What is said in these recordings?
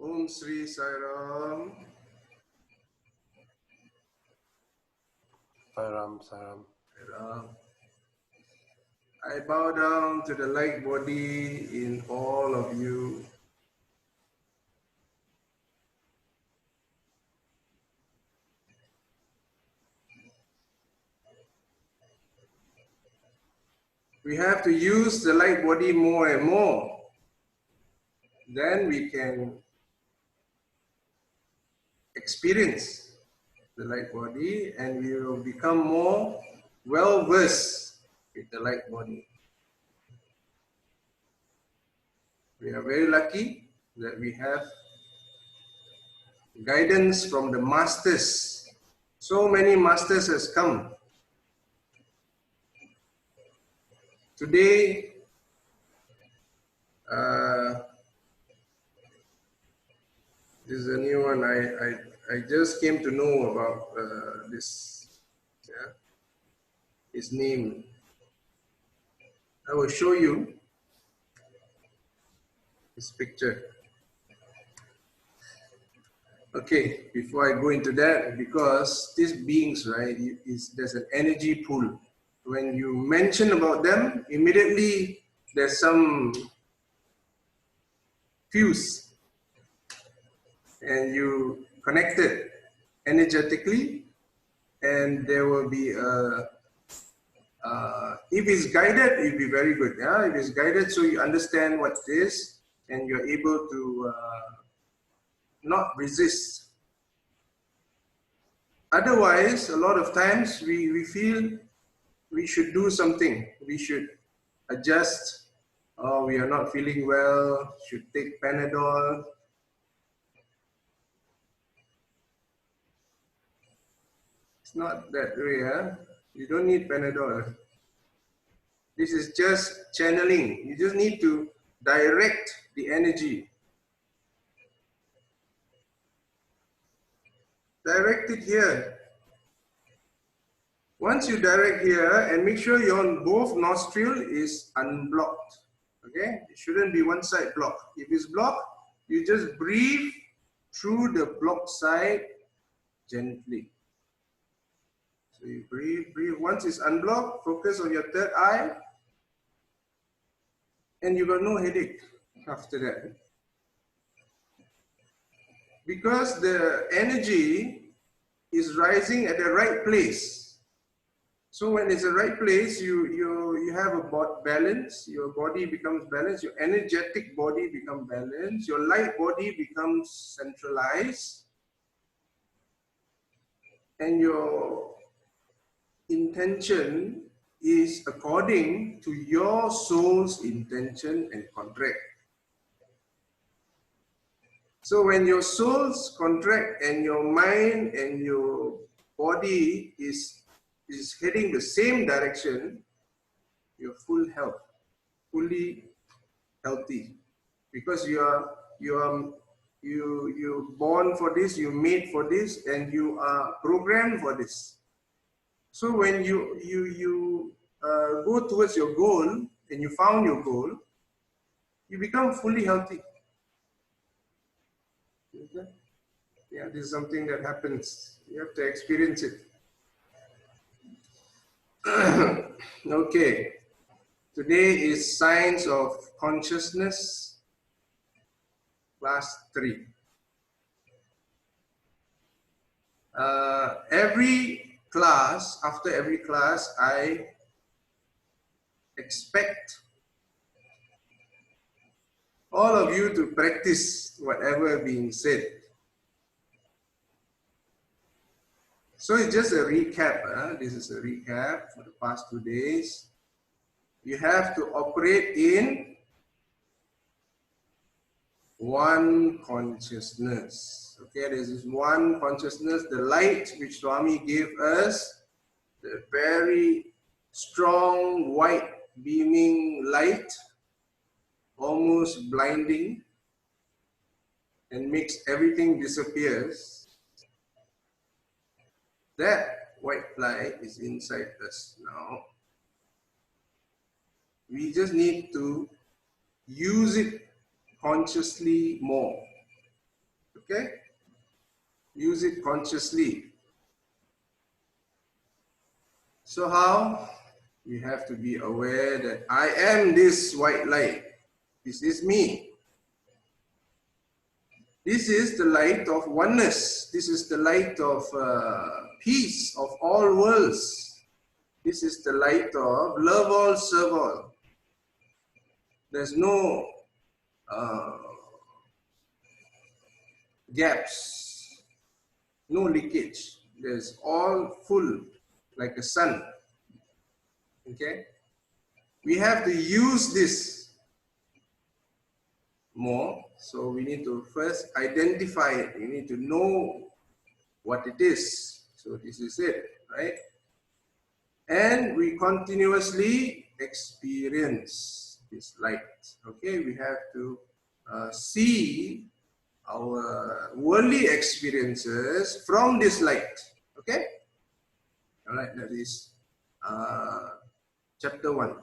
Om Sri Sai Ram. Sai Ram, Sai Ram. Ram. I bow down to the light body in all of you. We have to use the light body more and more. Then we can experience the light body and we will become more well versed with the light body. We are very lucky that we have guidance from the masters. So many masters has come. Today, this is a new one. I just came to know about this. Yeah. His name. I will show you his picture. Okay, before I go into that, because these beings, right, there's an energy pool. When you mention about them, immediately there's some fuse and you connect it energetically, and there will be a if it's guided, it'll be very good. Yeah, if it's guided, so you understand what it is, and you're able to not resist. Otherwise, a lot of times we feel we should do something. We should adjust. Oh, we are not feeling well. Should take Panadol. It's not that way. Huh? You don't need Panadol. This is just channeling. You just need to direct the energy. Direct it here. Once you direct here, and make sure your both nostril is unblocked. Okay? It shouldn't be one side blocked. If it's blocked, you just breathe through the blocked side gently. So you breathe, breathe. Once it's unblocked, focus on your third eye, and you got no headache after that. Because the energy is rising at the right place. So when it's the right place, you have a balance, your body becomes balanced, your energetic body becomes balanced, your light body becomes centralized, and your intention is according to your soul's intention and contract. So when your soul's contract and your mind and your body is heading the same direction, you're full health, fully healthy, because you're born for this, you're made for this, and you are programmed for this. So when you go towards your goal and you found your goal, you become fully healthy. Okay? Yeah, this is something that happens. You have to experience it. Okay. Today is Science of Consciousness, class 3. Every class, after every class, I expect all of you to practice whatever being said. So it's just a recap. This is a recap for the past 2 days. You have to operate in one consciousness. Okay, this is one consciousness. The light which Swami gave us, the very strong white beaming light, almost blinding, and makes everything disappears. That white light is inside us now. We just need to use it consciously more. Okay? Use it consciously. So how? You have to be aware that I am this white light. This is me. This is the light of oneness. This is the light of peace of all worlds. This is the light of love all, serve all. There's no gaps, no leakage. There's all full like a sun. Okay? We have to use this more. So we need to first identify it. We need to know what it is. So this is it, right? And we continuously experience this light. Okay, we have to see our worldly experiences from this light. Okay, all right, that is chapter 1.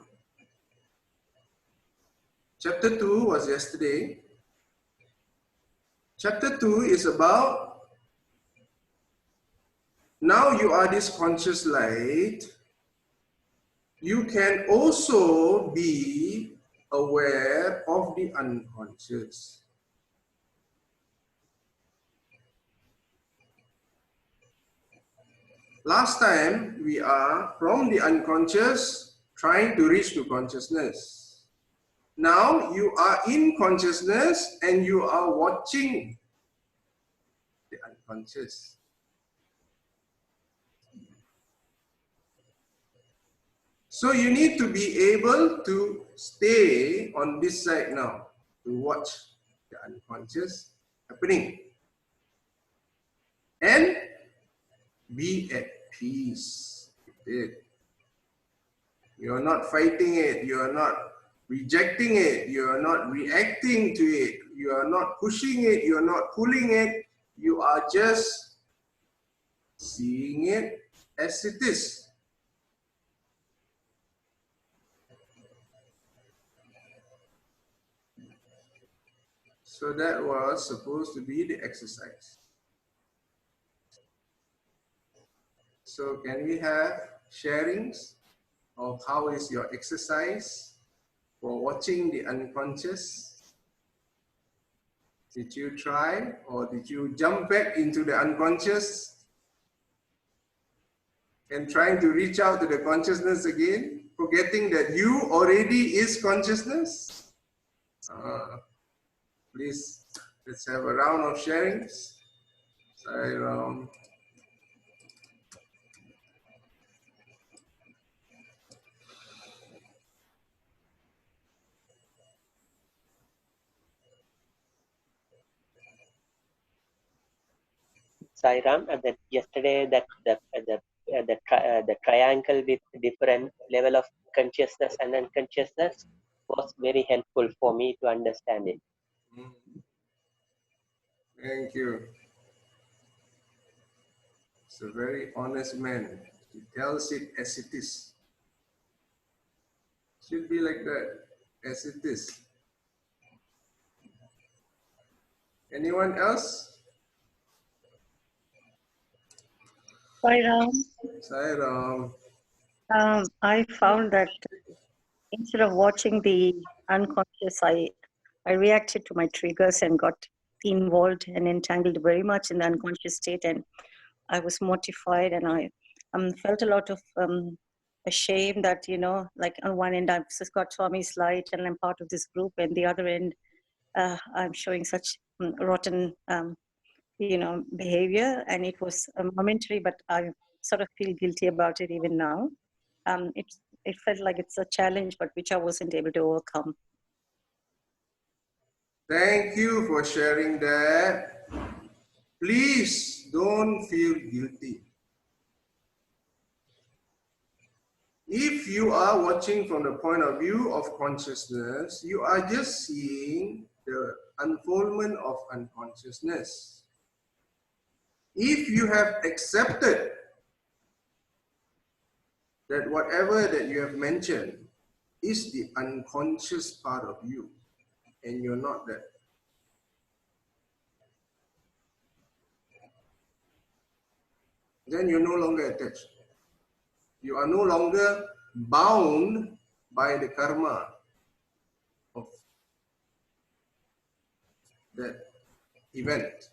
Chapter 2 was yesterday. Chapter 2 is about now you are this conscious light. You can also be aware of the unconscious. Last time, we are from the unconscious trying to reach to consciousness. Now, you are in consciousness and you are watching the unconscious. So you need to be able to stay on this side now to watch the unconscious happening and be at peace with it. You are not fighting it, you are not rejecting it, you are not reacting to it, you are not pushing it, you are not pulling it, you are just seeing it as it is. So that was supposed to be the exercise. So can we have sharings of how is your exercise for watching the unconscious? Did you try or did you jump back into the unconscious and trying to reach out to the consciousness again, forgetting that you already is consciousness? Please, let's have a round of sharings. Sorry, round. Sairam, that yesterday the triangle with different level of consciousness and unconsciousness was very helpful for me to understand it. Thank you. It's a very honest man. He tells it as it is. Should be like that, as it is. Anyone else? Sairam, Sairam. I found that instead of watching the unconscious, I reacted to my triggers and got involved and entangled very much in the unconscious state, and I was mortified, and I felt a lot of shame that, you know, like on one end I've just got Swami's light and I'm part of this group, and the other end I'm showing such rotten you know, behavior, and it was momentary, but I sort of feel guilty about it even now. It felt like it's a challenge, but which I wasn't able to overcome. Thank you for sharing that. Please don't feel guilty. If you are watching from the point of view of consciousness, you are just seeing the unfoldment of unconsciousness. If you have accepted that whatever that you have mentioned is the unconscious part of you, and you're not that, then you're no longer attached. You are no longer bound by the karma of that event.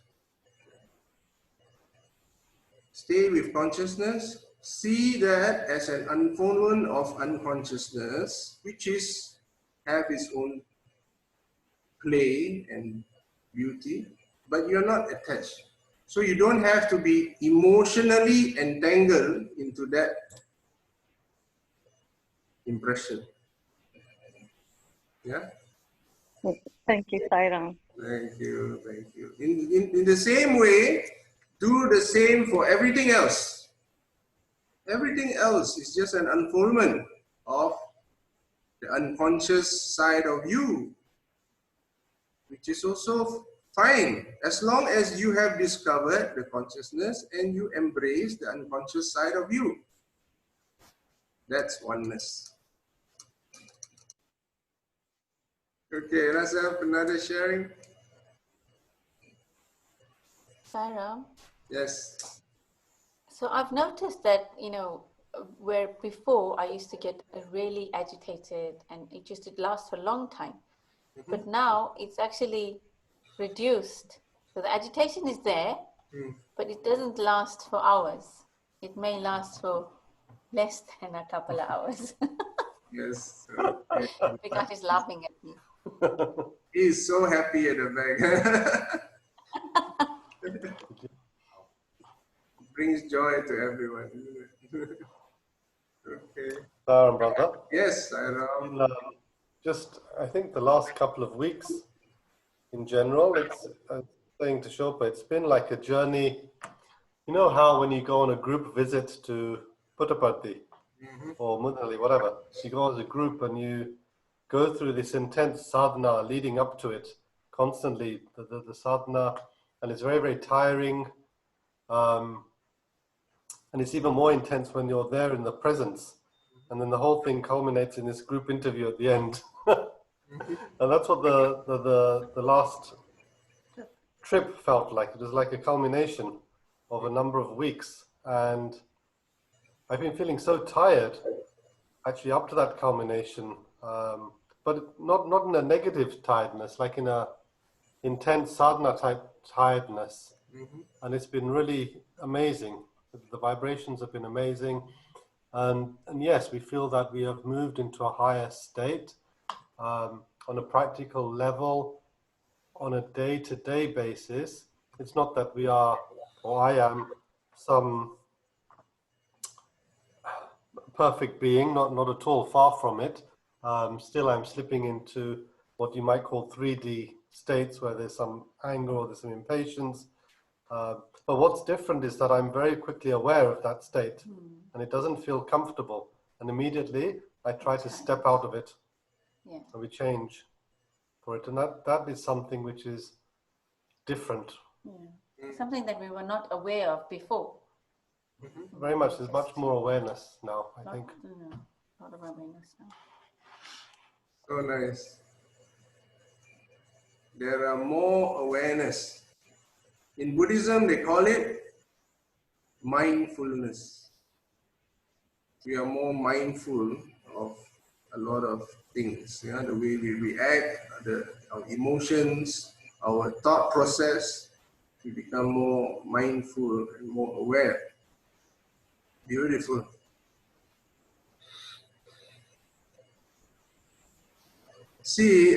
Stay with consciousness. See that as an unfoldment of unconsciousness, which is have its own play and beauty, but you're not attached. So you don't have to be emotionally entangled into that impression. Yeah? Thank you, Sairam. Thank you, thank you. In the same way, do the same for everything else. Everything else is just an unfoldment of the unconscious side of you, which is also fine, as long as you have discovered the consciousness and you embrace the unconscious side of you. That's oneness. Okay, let's have another sharing. Sairam, Yes. so I've noticed that, where before I used to get really agitated and it used to last for a long time, but now it's actually reduced. So the agitation is there, but it doesn't last for hours. It may last for less than a couple of hours. Yes. Because he's laughing at me. He's so happy at the back. Brings joy to everyone, isn't it? Okay. Brother. Yes, Sairam. Just, I think the last couple of weeks in general, it's saying to Shilpa, it's been like a journey. You know how when you go on a group visit to Puttaparthi or Munali, whatever, you go as a group and you go through this intense sadhana leading up to it, constantly, the sadhana, and it's very, very tiring. And it's even more intense when you're there in the presence. And then the whole thing culminates in this group interview at the end. And that's what the last trip felt like. It was like a culmination of a number of weeks. And I've been feeling so tired, actually up to that culmination, but not in a negative tiredness, like in a intense sadhana type tiredness. And it's been really amazing. The vibrations have been amazing. And yes, we feel that we have moved into a higher state on a practical level, on a day-to-day basis. It's not that we are, or I am, some perfect being, not at all, far from it. Still, I'm slipping into what you might call 3D states where there's some anger or there's some impatience. But what's different is that I'm very quickly aware of that state and it doesn't feel comfortable. And immediately I try to step out of it and we change for it. And that is something which is different. Something that we were not aware of before. Very much, there's much more awareness now, I think. A lot of awareness now. So nice. There are more awareness. In Buddhism, they call it mindfulness. We are more mindful of a lot of things. The way we react, our emotions, our thought process. We become more mindful and more aware. Beautiful. See,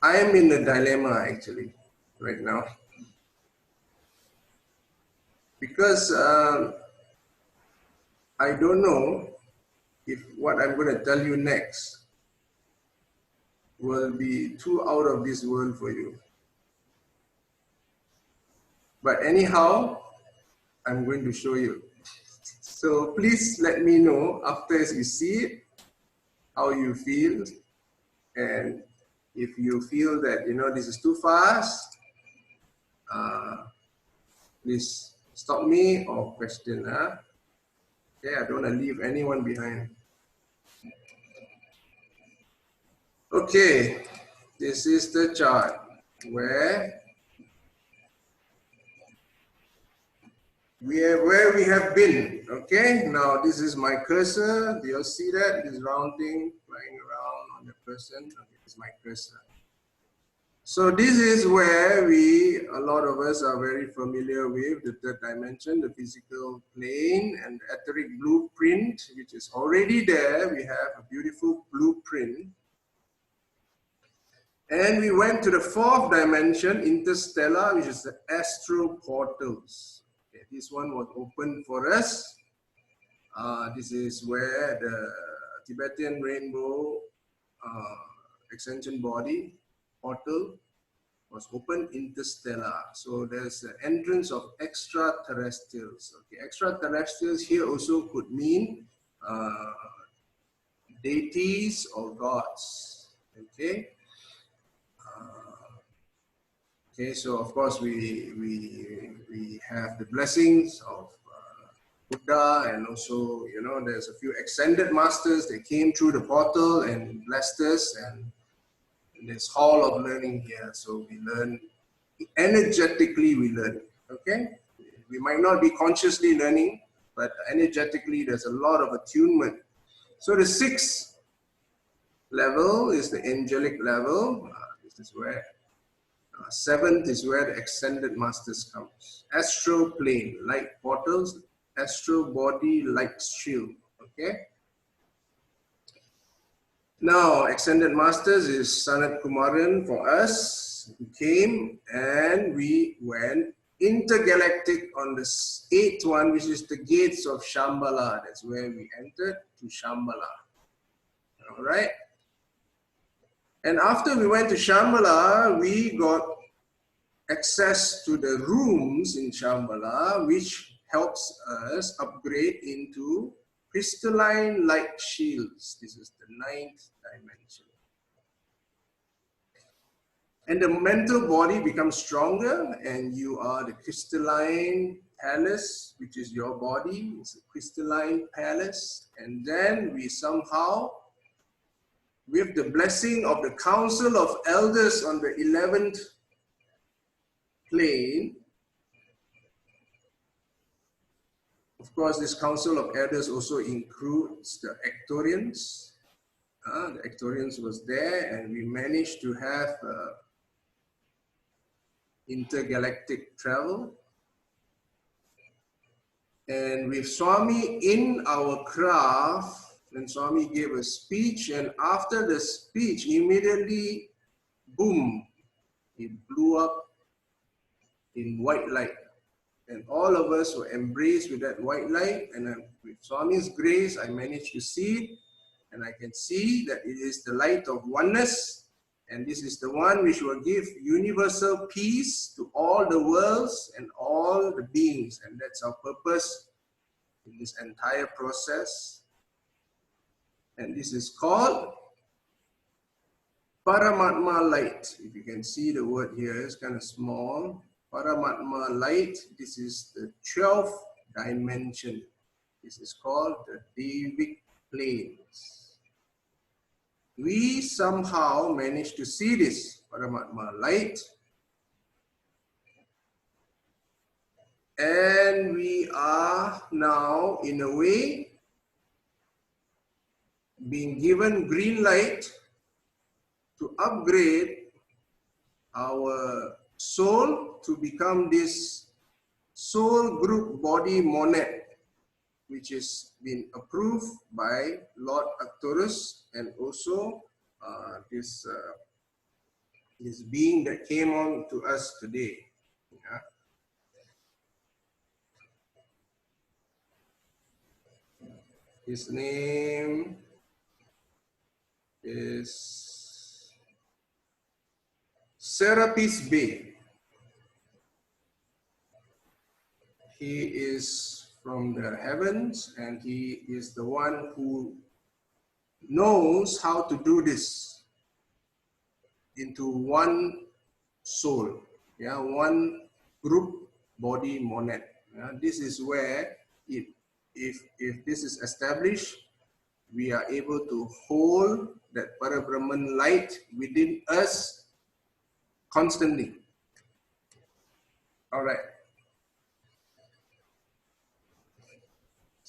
I am in a dilemma actually right now. Because I don't know if what I'm going to tell you next will be too out of this world for you. But anyhow, I'm going to show you. So please let me know after you see it, how you feel. And if you feel that, this is too fast, please stop me or question. Okay, I don't want to leave anyone behind. Okay, this is the chart where where we have been. Okay, now this is my cursor. Do you see that? This round thing flying around on the person. Okay, this is my cursor. So this is where a lot of us are very familiar with the third dimension, the physical plane and the etheric blueprint, which is already there. We have a beautiful blueprint. And we went to the fourth dimension, interstellar, which is the astral portals. Okay, this one was open for us. This is where the Tibetan Rainbow Extension Body portal was open, interstellar. So there's an entrance of extraterrestrials. Okay, extraterrestrials here also could mean deities or gods. Okay. Okay, so of course we have the blessings of Buddha, and also, you know, there's a few ascended masters that came through the portal and blessed us, and this hall of learning here. So we learn energetically, we learn. Okay, we might not be consciously learning, but energetically there's a lot of attunement. So the sixth level is the angelic level. This is where seventh is where the ascended masters comes. Astral plane, light portals, astral body, light shield. Okay. Now, ascended masters is Sanat Kumaran for us. We came and we went intergalactic on the eighth one, which is the gates of Shambhala. That's where we entered to Shambhala. All right. And after we went to Shambhala, we got access to the rooms in Shambhala, which helps us upgrade into crystalline light shields. This is the ninth dimension. And the mental body becomes stronger, and you are the crystalline palace, which is your body. It's a crystalline palace. And then we somehow, with the blessing of the Council of Elders on the 11th plane, of course, this Council of Elders also includes the Ectorians. The Ectorians was there, and we managed to have intergalactic travel. And with Swami in our craft, and Swami gave a speech, and after the speech, immediately, boom, it blew up in white light. And all of us were embraced with that white light, and with Swami's grace, I managed to see it, and I can see that it is the light of oneness, and this is the one which will give universal peace to all the worlds and all the beings, and that's our purpose in this entire process. And this is called Paramatma light. If you can see the word here, it's kind of small. Paramatma light, this is the 12th dimension. This is called the Devic planes. We somehow managed to see this Paramatma light, and we are now, in a way, being given green light to upgrade our soul to become this soul group body monad, which has been approved by Lord Arcturus, and also this being that came on to us today. Yeah. His name is Serapis Bey. He is from the heavens, and he is the one who knows how to do this into one soul, yeah, one group body monad. Yeah. This is where, if this is established, we are able to hold that Parabrahman light within us constantly. All right.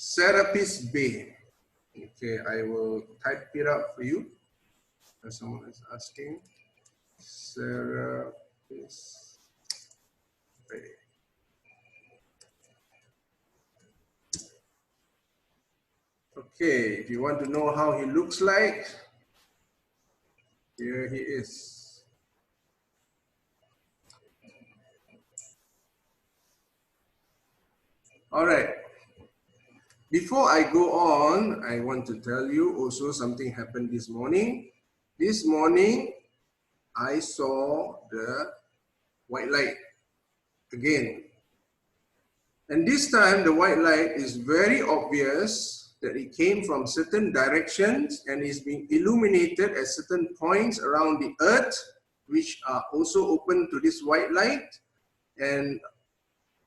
Serapis Bay. Okay, I will type it up for you. Someone is asking. Serapis Bay. Okay, if you want to know how he looks like, here he is. All right. Before I go on, I want to tell you also something happened this morning. This morning, I saw the white light again. And this time, the white light is very obvious that it came from certain directions and is being illuminated at certain points around the earth, which are also open to this white light. And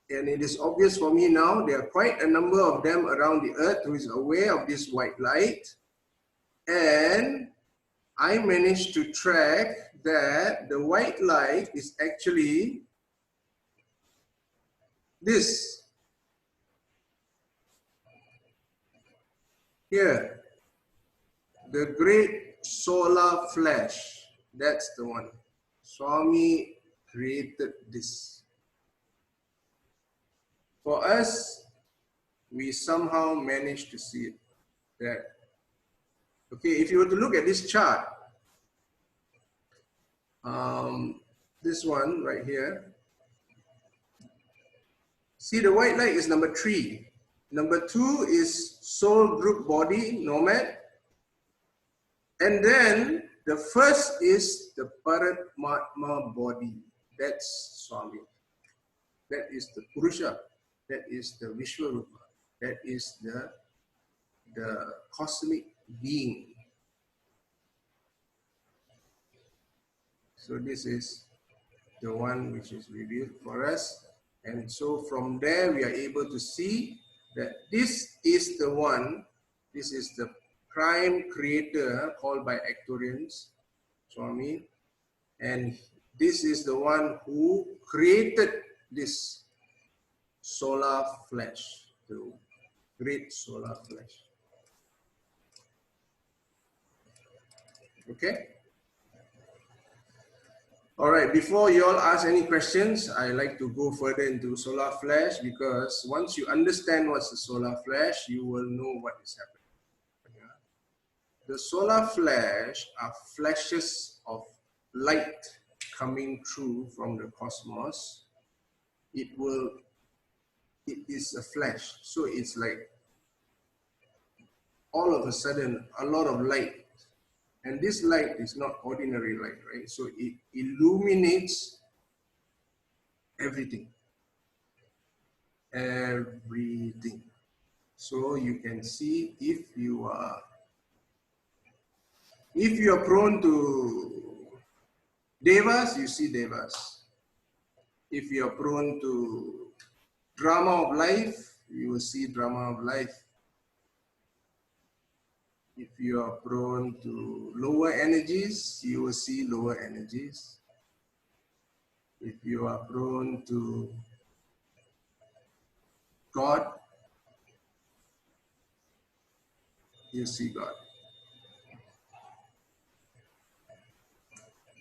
it is obvious for me now, there are quite a number of them around the earth who is aware of this white light. And I managed to track that the white light is actually this. Here, the great solar flash, that's the one. Swami created this. For us, we somehow managed to see it. That, okay, if you were to look at this chart, this one right here, see the white light is number 3. Number 2 is soul group body, nomad. And then the first is the Paramatma body. That's Swami. That is the Purusha. That is the Vishwarupa. That is the cosmic being. So this is the one which is revealed for us. And so from there we are able to see that this is the one, this is the prime creator called by Acturians, Swami. And this is the one who created this solar flash, the great solar flash. Okay? All right, before you all ask any questions, I like to go further into solar flash, because once you understand what's the solar flash, you will know what is happening. Yeah? The solar flash are flashes of light coming through from the cosmos. It is a flash, so it's like all of a sudden a lot of light. And this light is not ordinary light, right? So it illuminates everything. Everything. So you can see if you are prone to devas, you see devas. If you are prone to drama of life, you will see drama of life. If you are prone to lower energies, you will see lower energies. If you are prone to God, you see God.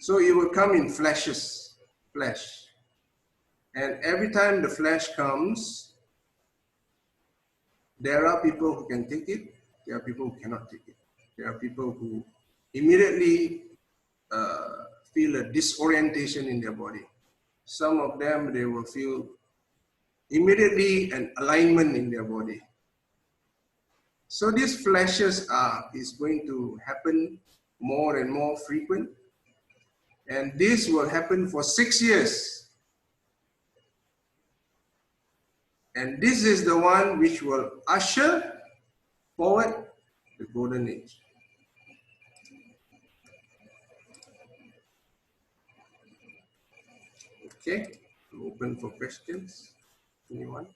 So it will come in flashes, flash. And every time the flash comes, there are people who can take it, there are people who cannot take it. There are people who immediately feel a disorientation in their body. Some of them, they will feel immediately an alignment in their body. So these flashes is going to happen more and more frequent. And this will happen for 6 years. And this is the one which will usher forward the golden age. Okay, I'm open for questions. Anyone?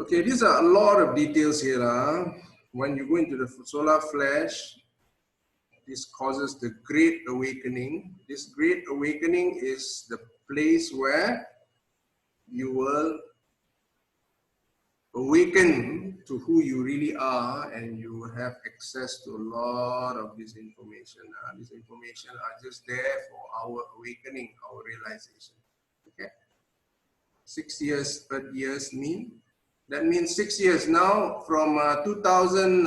Okay, these are a lot of details here. When you go into the solar flash, this causes the Great Awakening. This Great Awakening is the place where you will awaken to who you really are, and you will have access to a lot of this information. This information are just there for our awakening, our realization. Okay. 6 years, 30 years mean. That means 6 years now from 2000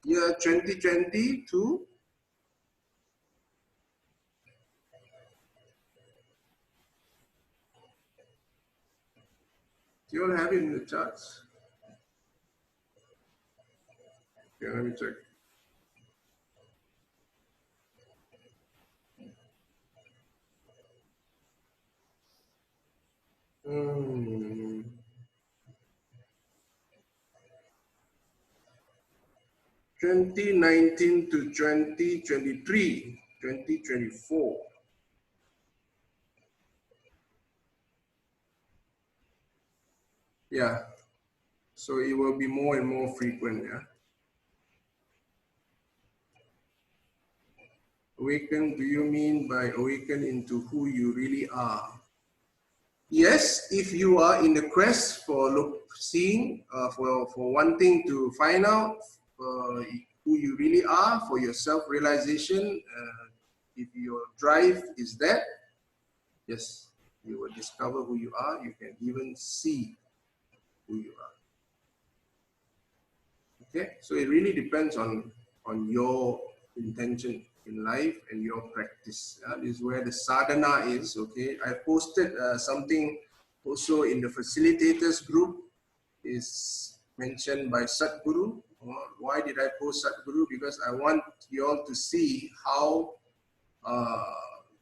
year 2020 to you all have it in the charts. Okay, let me check. Hmm. 2019 to 2023, 2024. Yeah, so it will be more and more frequent. Yeah. Awaken, do you mean by awaken into who you really are? Yes, if you are in the quest for seeing, for wanting to find out who you really are, for your self-realization, if your drive is that, yes, you will discover who you are. You can even see who you are. Okay, so it really depends on your intention in life and your practice. This is where the sadhana is. Okay, I posted something also in the facilitators group. Is mentioned by Sadhguru. Why did I post Sadhguru? Because I want you all to see how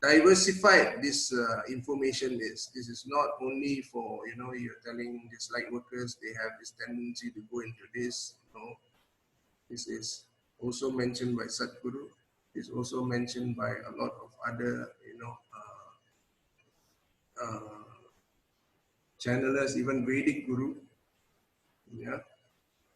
diversified this information is. This is not only for, you're telling these light workers, they have this tendency to go into this. This is also mentioned by Sadhguru. It's also mentioned by a lot of other, channelers, even Vedic Guru. Yeah.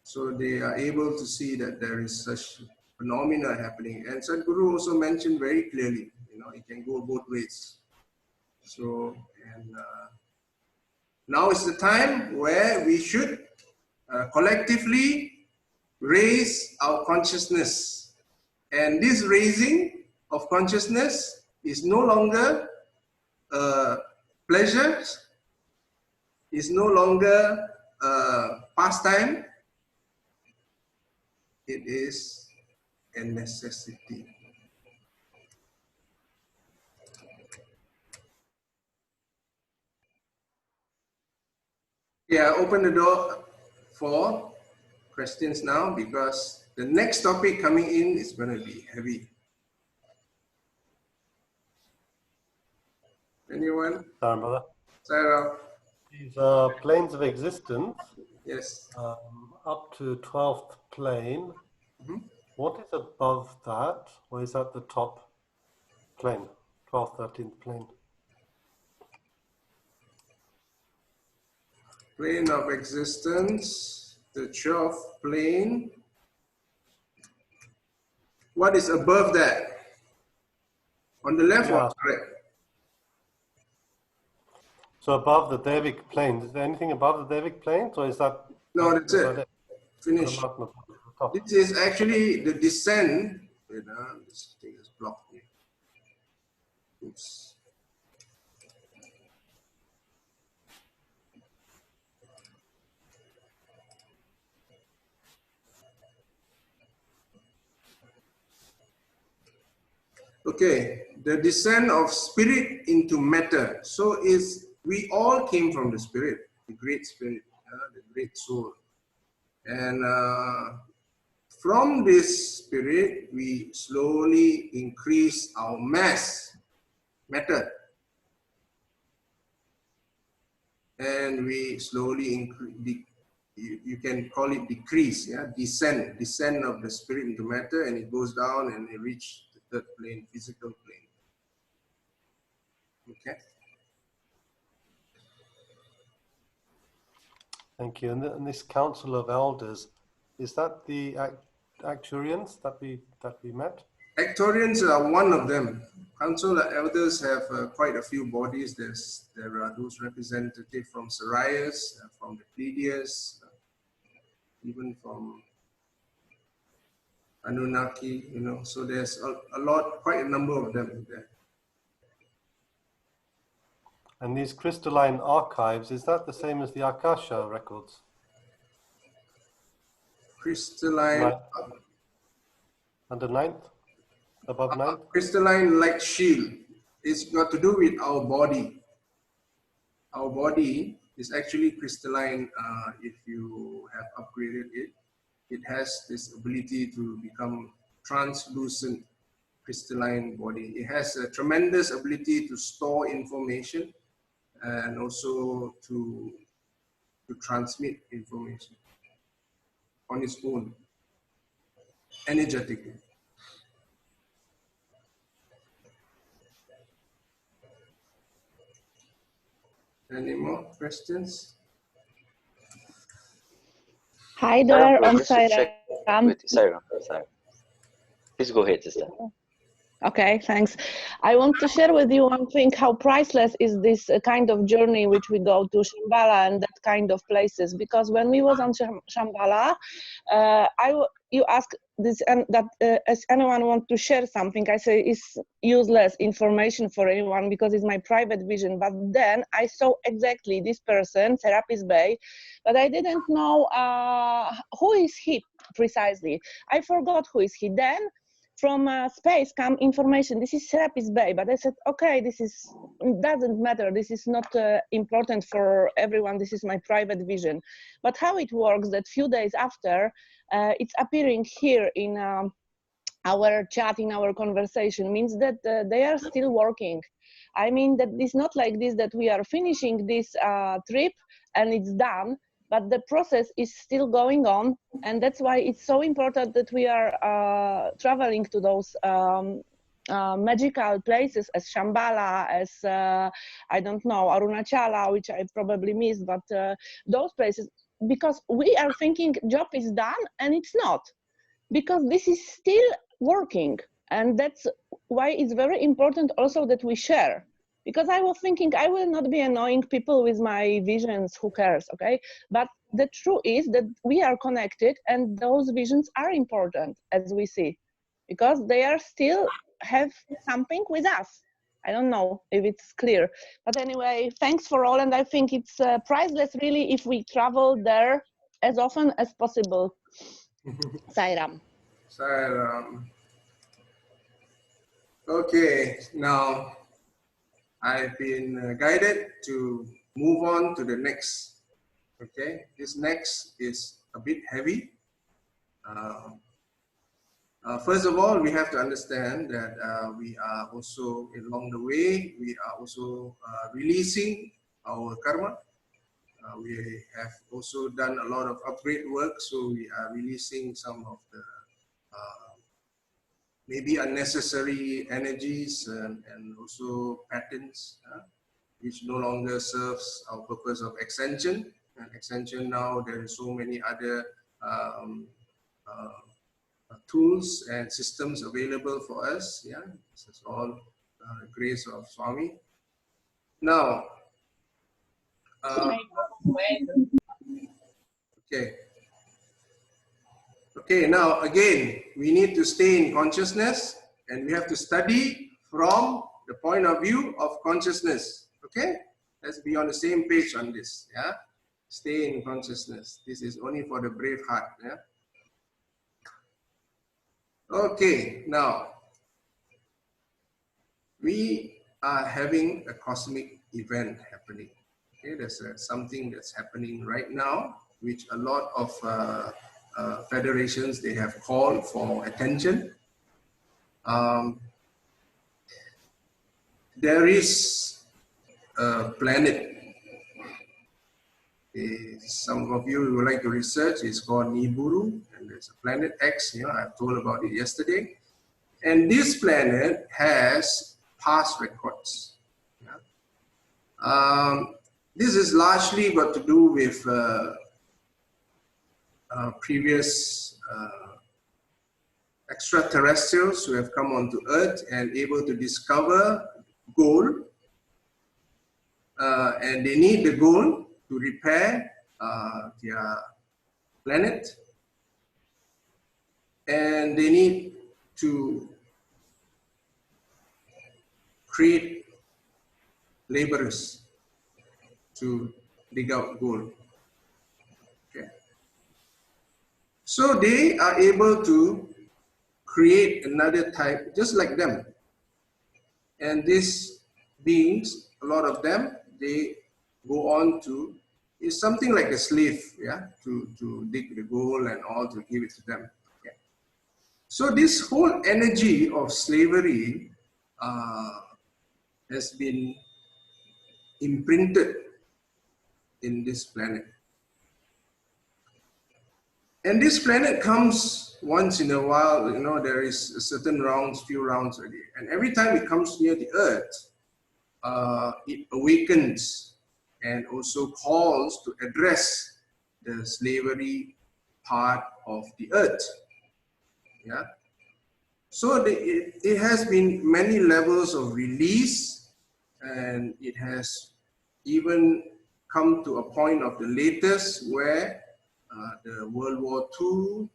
So they are able to see that there is such phenomena happening. And Sadhguru also mentioned very clearly, it can go both ways. So, and now is the time where we should collectively raise our consciousness. And this raising of consciousness is no longer pleasure, is no longer pastime, it is a necessity. Yeah, open the door for questions now, because the next topic coming in is going to be heavy. Anyone? Sorry, brother. Sarah? These planes of existence, Yes. up to 12th plane. Mhm. What is above that? Or is that the top plane? 12th, 13th plane. Plane of existence, the 12th plane. What is above that? On the left or right? So above the Devic planes, is there anything above the Devic planes, or is that? No, that's it. Finish. Top? This is actually the descent. Wait, this thing is blocked here. Oops. Okay, the descent of spirit into matter. So we all came from the spirit, the great spirit, the great soul. And from this spirit, we slowly increase our mass, matter. And we slowly increase, you can call it decrease, descent of the spirit into matter, and it goes down and it reaches the third plane, physical plane. Okay. Thank you. And this Council of Elders, is that the Acturians that we met? Acturians are one of them. Council of Elders have quite a few bodies. There are those representatives from Sarias, from the Pleiadians, even from Anunnaki, you know. So there's a lot, quite a number of them there. And these crystalline archives, is that the same as the Akasha records? Crystalline. Under 9th? Above 9th? Crystalline light shield. It's got to do with our body. Our body is actually crystalline. If you have upgraded it, it has this ability to become translucent crystalline body. It has a tremendous ability to store information and also to transmit information on its own, energetically. Any more questions? Hi there, I'm Just to check Sairam. with Sairam. Sorry. Please go ahead, sister. Okay, thanks. I want to share with you one thing, how priceless is this kind of journey which we go to Shambhala and that kind of places. Because when we was on Shambhala, you ask this and that as anyone want to share something, I say it's useless information for anyone because it's my private vision. But then I saw exactly this person, Serapis Bey, but I didn't know who is he precisely. I forgot who is he. Then from space come information, this is Serapis Bey, but I said, okay, doesn't matter, this is not important for everyone, this is my private vision. But how it works that few days after, it's appearing here in our chat, in our conversation, means that they are still working. I mean that it's not like this, that we are finishing this trip and it's done, but the process is still going on, and that's why it's so important that we are traveling to those magical places as Shambhala, as I don't know, Arunachala, which I probably missed, but those places, because we are thinking job is done, and it's not, because this is still working, and that's why it's very important also that we share. Because I was thinking I will not be annoying people with my visions, who cares, okay? But the truth is that we are connected and those visions are important, as we see, because they are still have something with us. I don't know if it's clear. But anyway, thanks for all, and I think it's priceless really if we travel there as often as possible. Sairam. Sairam. Okay, now I've been guided to move on to the next. Okay, this next is a bit heavy. First of all, we have to understand that we are also, along the way, we are also releasing our karma. We have also done a lot of upgrade work, so we are releasing some of the maybe unnecessary energies and also patterns, which no longer serves our purpose of ascension. And ascension now, there are so many other tools and systems available for us. Yeah, this is all grace of Swami. Now, okay, now again, we need to stay in consciousness and we have to study from the point of view of consciousness. Okay, let's be on the same page on this. Yeah, stay in consciousness. This is only for the brave heart. Yeah. Okay, now we are having a cosmic event happening. Okay, there's something that's happening right now, which a lot of federations, they have called for attention. There is a planet. Some of you would like to research. It's called Nibiru, and there's a planet X. You know, I told about it yesterday. And this planet has past records. Yeah? This is largely got to do with previous extraterrestrials who have come onto Earth and able to discover gold, and they need the gold to repair their planet, and they need to create laborers to dig out gold. Okay. So they are able to create another type, just like them. And these beings, a lot of them, they go on to, it's something like a slave, yeah, to dig the gold and all, to give it to them. Okay. So this whole energy of slavery has been imprinted in this planet. And this planet comes once in a while, you know, there is a certain rounds, few rounds a day. And every time it comes near the Earth, it awakens and also calls to address the slavery part of the Earth. Yeah. So it has been many levels of release, and it has even come to a point of the latest where the World War II,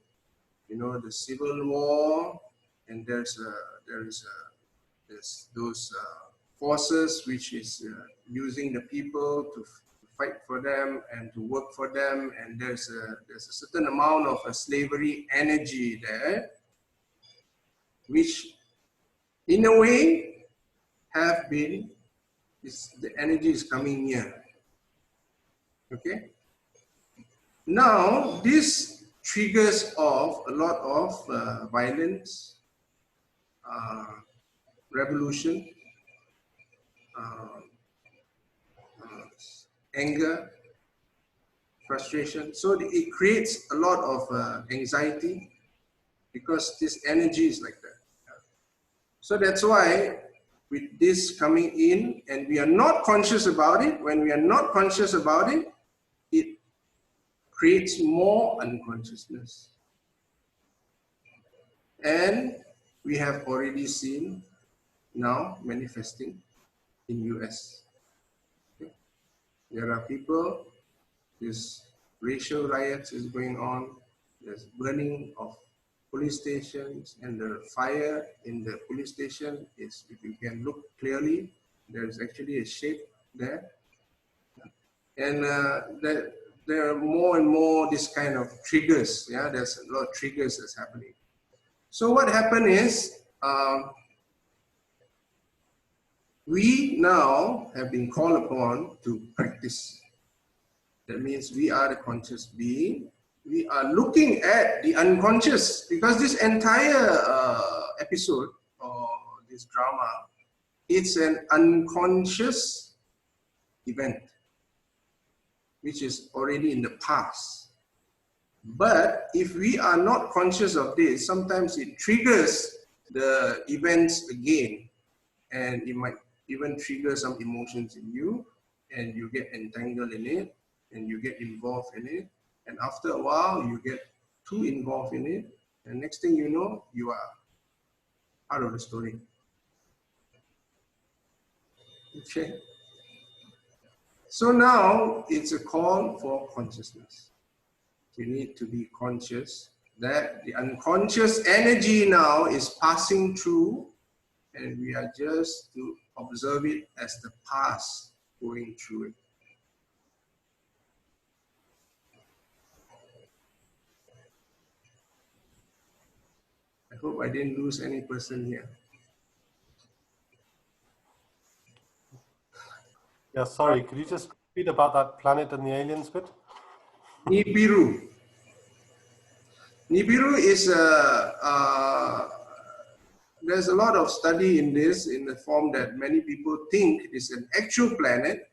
you know, the Civil War, and there's those forces which is using the people to fight for them and to work for them, and there's a certain amount of slavery energy there, which in a way have been, the energy is coming near. Okay. Now, this triggers off a lot of violence, revolution, anger, frustration. So it creates a lot of anxiety because this energy is like that. So that's why with this coming in, and we are not conscious about it, when we are not conscious about it, it creates more unconsciousness. And we have already seen now manifesting in US. Okay. There are people, this racial riots is going on, there's burning of police stations, and the fire in the police station is, if you can look clearly, there's actually a shape there. And there are more and more this kind of triggers. Yeah, there's a lot of triggers that's happening. So what happened is, we now have been called upon to practice. That means we are the conscious being. We are looking at the unconscious, because this entire episode or this drama, it's an unconscious event, which is already in the past. But if we are not conscious of this, sometimes it triggers the events again, and it might even trigger some emotions in you, and you get entangled in it, and you get involved in it. And after a while, you get too involved in it, and next thing you know, you are out of the story. Okay. So now it's a call for consciousness. We need to be conscious that the unconscious energy now is passing through, and we are just to observe it as the past going through it. I hope I didn't lose any person here. Yeah, sorry, could you just repeat about that planet and the aliens bit? Nibiru. Nibiru is there's a lot of study in this, in the form that many people think it's an actual planet,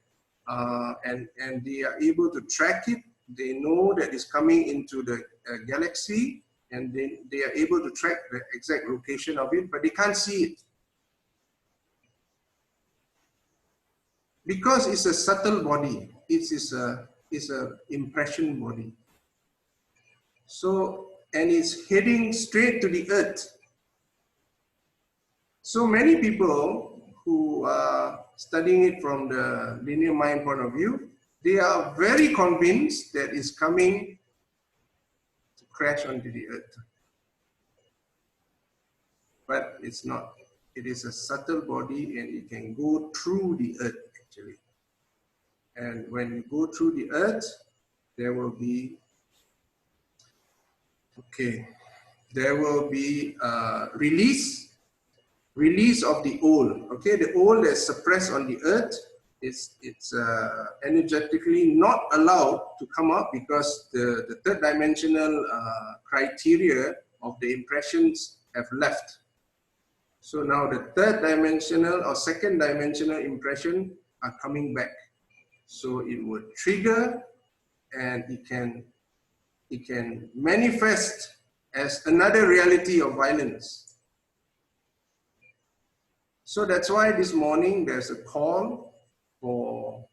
and they are able to track it. They know that it's coming into the galaxy, and they are able to track the exact location of it, but they can't see it. Because it's a subtle body, it's a impression body. So, and it's heading straight to the earth. So many people who are studying it from the linear mind point of view, they are very convinced that it's coming to crash onto the earth. But it's not. It is a subtle body and it can go through the earth actually. And when you go through the earth, there will be, release of the old. Okay, the old that's suppressed on the earth, it's energetically not allowed to come up because the third dimensional criteria of the impressions have left. So now the third dimensional or second dimensional impression are coming back. So it would trigger and it can manifest as another reality of violence. So that's why this morning there's a call for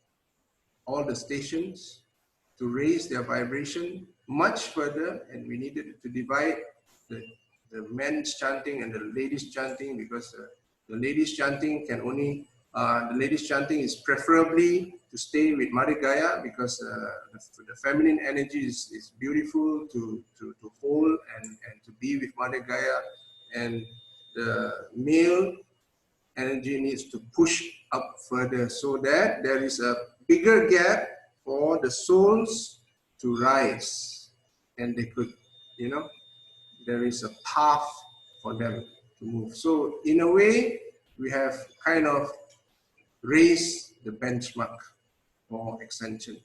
all the stations to raise their vibration much further, and we needed to divide the men's chanting and the ladies chanting, because the ladies chanting can only, the ladies chanting is preferably to stay with Mother Gaia, because the feminine energy is beautiful to hold and to be with Mother Gaia, and the male energy needs to push up further so that there is a bigger gap for the souls to rise, and they could, there is a path for them to move. So in a way, we have kind of raised the benchmark for Ascension.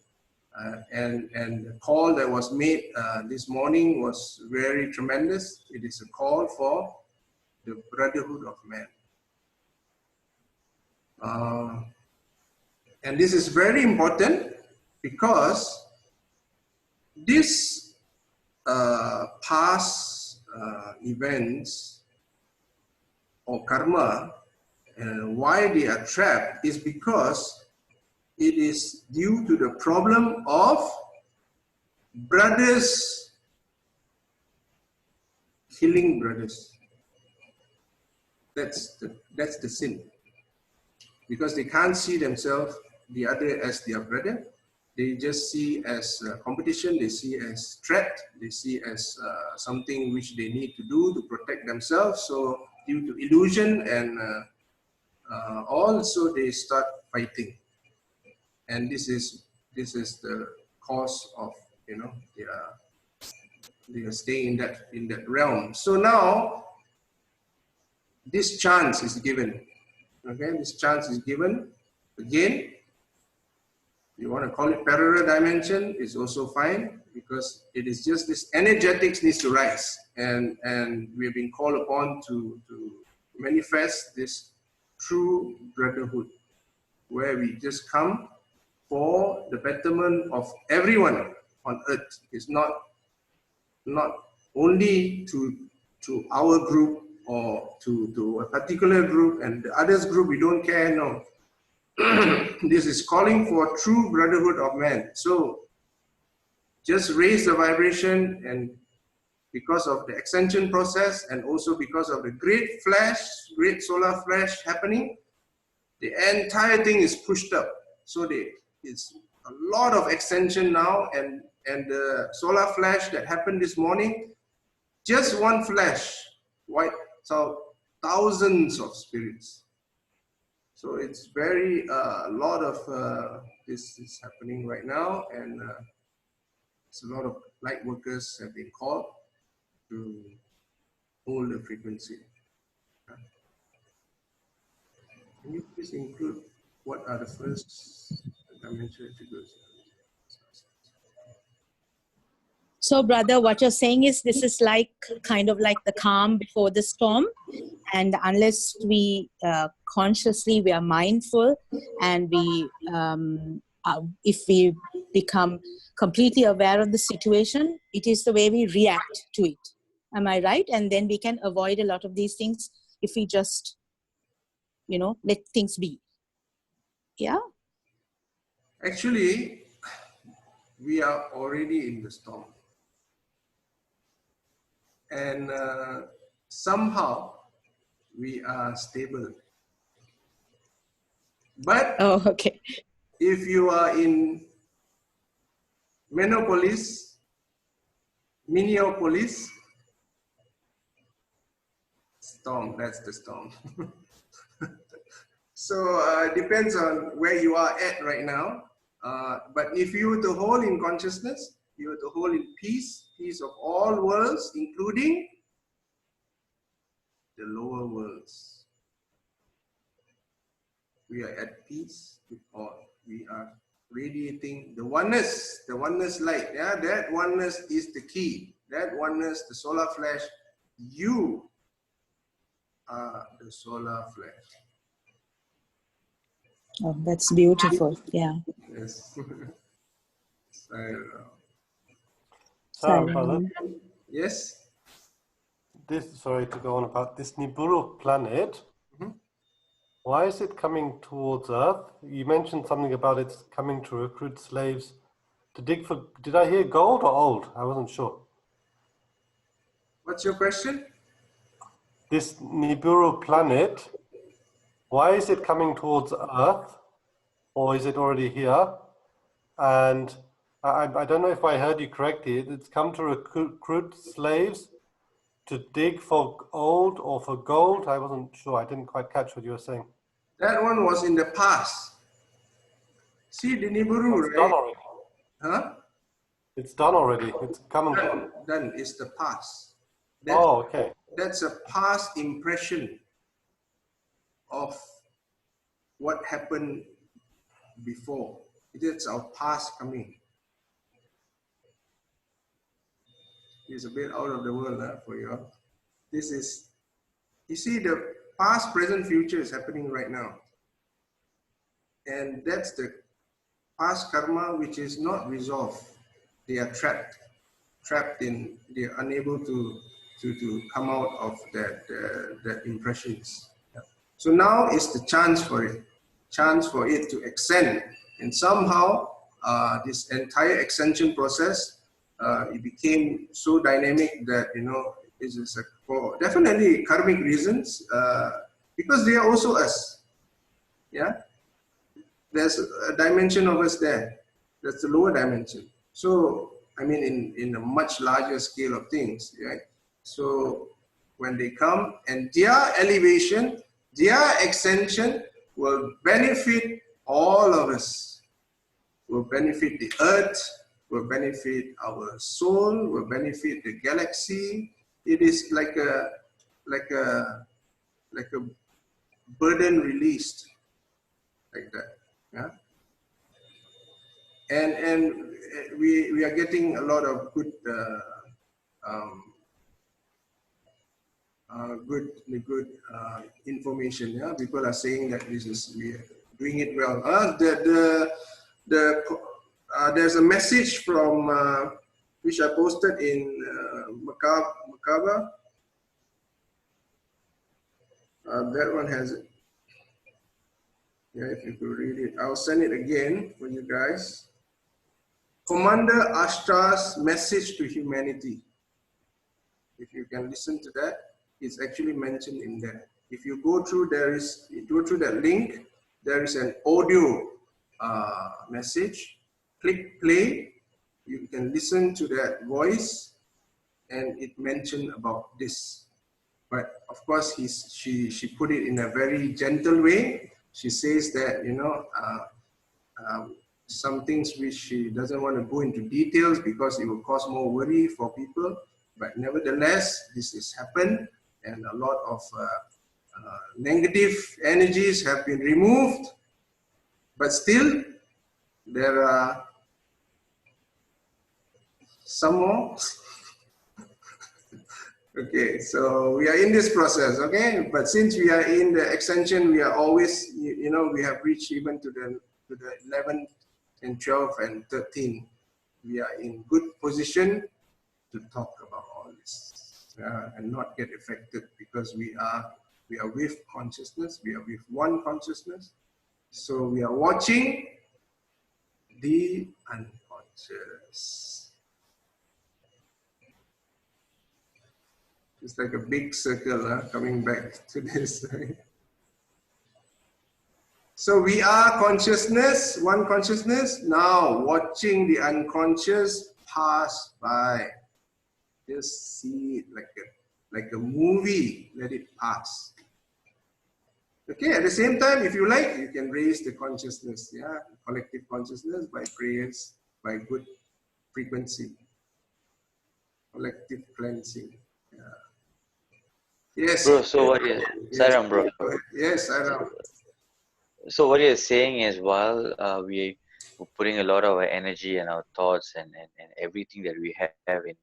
And the call that was made this morning was very tremendous. It is a call for the brotherhood of man. And this is very important because this past events or karma, why they are trapped is because it is due to the problem of brothers killing brothers. That's the sin. Because they can't see themselves, the other, as their brother. They just see as competition, they see as threat, they see as something which they need to do to protect themselves. So due to illusion and also they start fighting. And this is the cause of, they are staying in that realm. So now this chance is given. Okay, this chance is given again. You want to call it parallel dimension, it's also fine, because it is just this energetics needs to rise, and we've been called upon to manifest this true brotherhood, where we just come for the betterment of everyone on earth. It's not only to our group or to a particular group, and the others group we don't care, no. This is calling for true brotherhood of man. So just raise the vibration, and because of the ascension process and also because of the great solar flash happening, the entire thing is pushed up. So it's a lot of extension now, and the solar flash that happened this morning, just one flash wiped out thousands of spirits. So it's very, a lot of this is happening right now, and it's a lot of light workers have been called to hold the frequency. Can you please include what are the first dimensional triggers? So, brother, what you're saying is this is like kind of like the calm before the storm, and unless we consciously, we are mindful, and we, if we become completely aware of the situation, it is the way we react to it. Am I right? And then we can avoid a lot of these things if we just, let things be. Yeah? Actually, we are already in the storm. and somehow we are stable. But Oh, okay. if you are in Minneapolis, storm, that's the storm. So it depends on where you are at right now. But if you were to hold in consciousness, you were to hold in peace, peace of all worlds, including the lower worlds. We are at peace with all. We are radiating the oneness light. Yeah, that oneness is the key. That oneness, the solar flash, you are the solar flash. Oh, that's beautiful. Yeah. Yes. Sam, brother, Yes. sorry to go on about this Nibiru planet. Why is it coming towards Earth? You mentioned something about it coming to recruit slaves to dig for, did I hear gold or old? I wasn't sure. What's your question? This Nibiru planet, why is it coming towards Earth? Or is it already here? And I don't know if I heard you correctly. It's come to recruit slaves to dig for old or for gold. I wasn't sure. I didn't quite catch what you were saying. That one was in the past. See the Nibiru, It's done right? already. Huh? It's done already. It's come. Done. It's the past. Oh, okay. That's a past impression of what happened before. It is our past coming. It's a bit out of the world for you. This is, you see, the past, present, future is happening right now. And that's the past karma which is not resolved. They are trapped in, they are unable to come out of that impressions. So now is the chance for it to extend. And somehow this entire extension process, it became so dynamic that, you know, this is for definitely karmic reasons, because they are also us. Yeah, there's a dimension of us there. That's the lower dimension. So I mean, in a much larger scale of things, right? So when they come, and their elevation, their extension will benefit all of us. Will benefit the earth, will benefit our soul, will benefit the galaxy. It is like a burden released, like that. Yeah. And we are getting a lot of good good information. Yeah, people are saying that we are doing it well. There's a message from which I posted in Merkaba. That one has it. Yeah, if you could read it, I'll send it again for you guys. Commander Ashtar's message to humanity. If you can listen to that, it's actually mentioned in there. If you go through, that link, there is an audio message. Click play. You can listen to that voice, and it mentioned about this. But of course, she put it in a very gentle way. She says that, you know, some things which she doesn't want to go into details because it will cause more worry for people. But nevertheless, this has happened, and a lot of negative energies have been removed. But still, there are some more. Okay, so we are in this process, okay? But since we are in the extension, we are always, you know, we have reached even to the 11th and 12th and 13th. We are in good position to talk about all this and not get affected, because we are with consciousness, we are with one consciousness. So we are watching the unconscious. It's like a big circle coming back to this. Right? So we are consciousness, one consciousness, now watching the unconscious pass by. Just see it like a movie, let it pass. Okay, at the same time, if you like, you can raise the consciousness, yeah, collective consciousness by prayers, by good frequency, collective cleansing. Yeah. Yes. Bro, so what is Saram, bro? Yes, Saram. So what you're saying is, while we were putting a lot of our energy and our thoughts and everything that we have in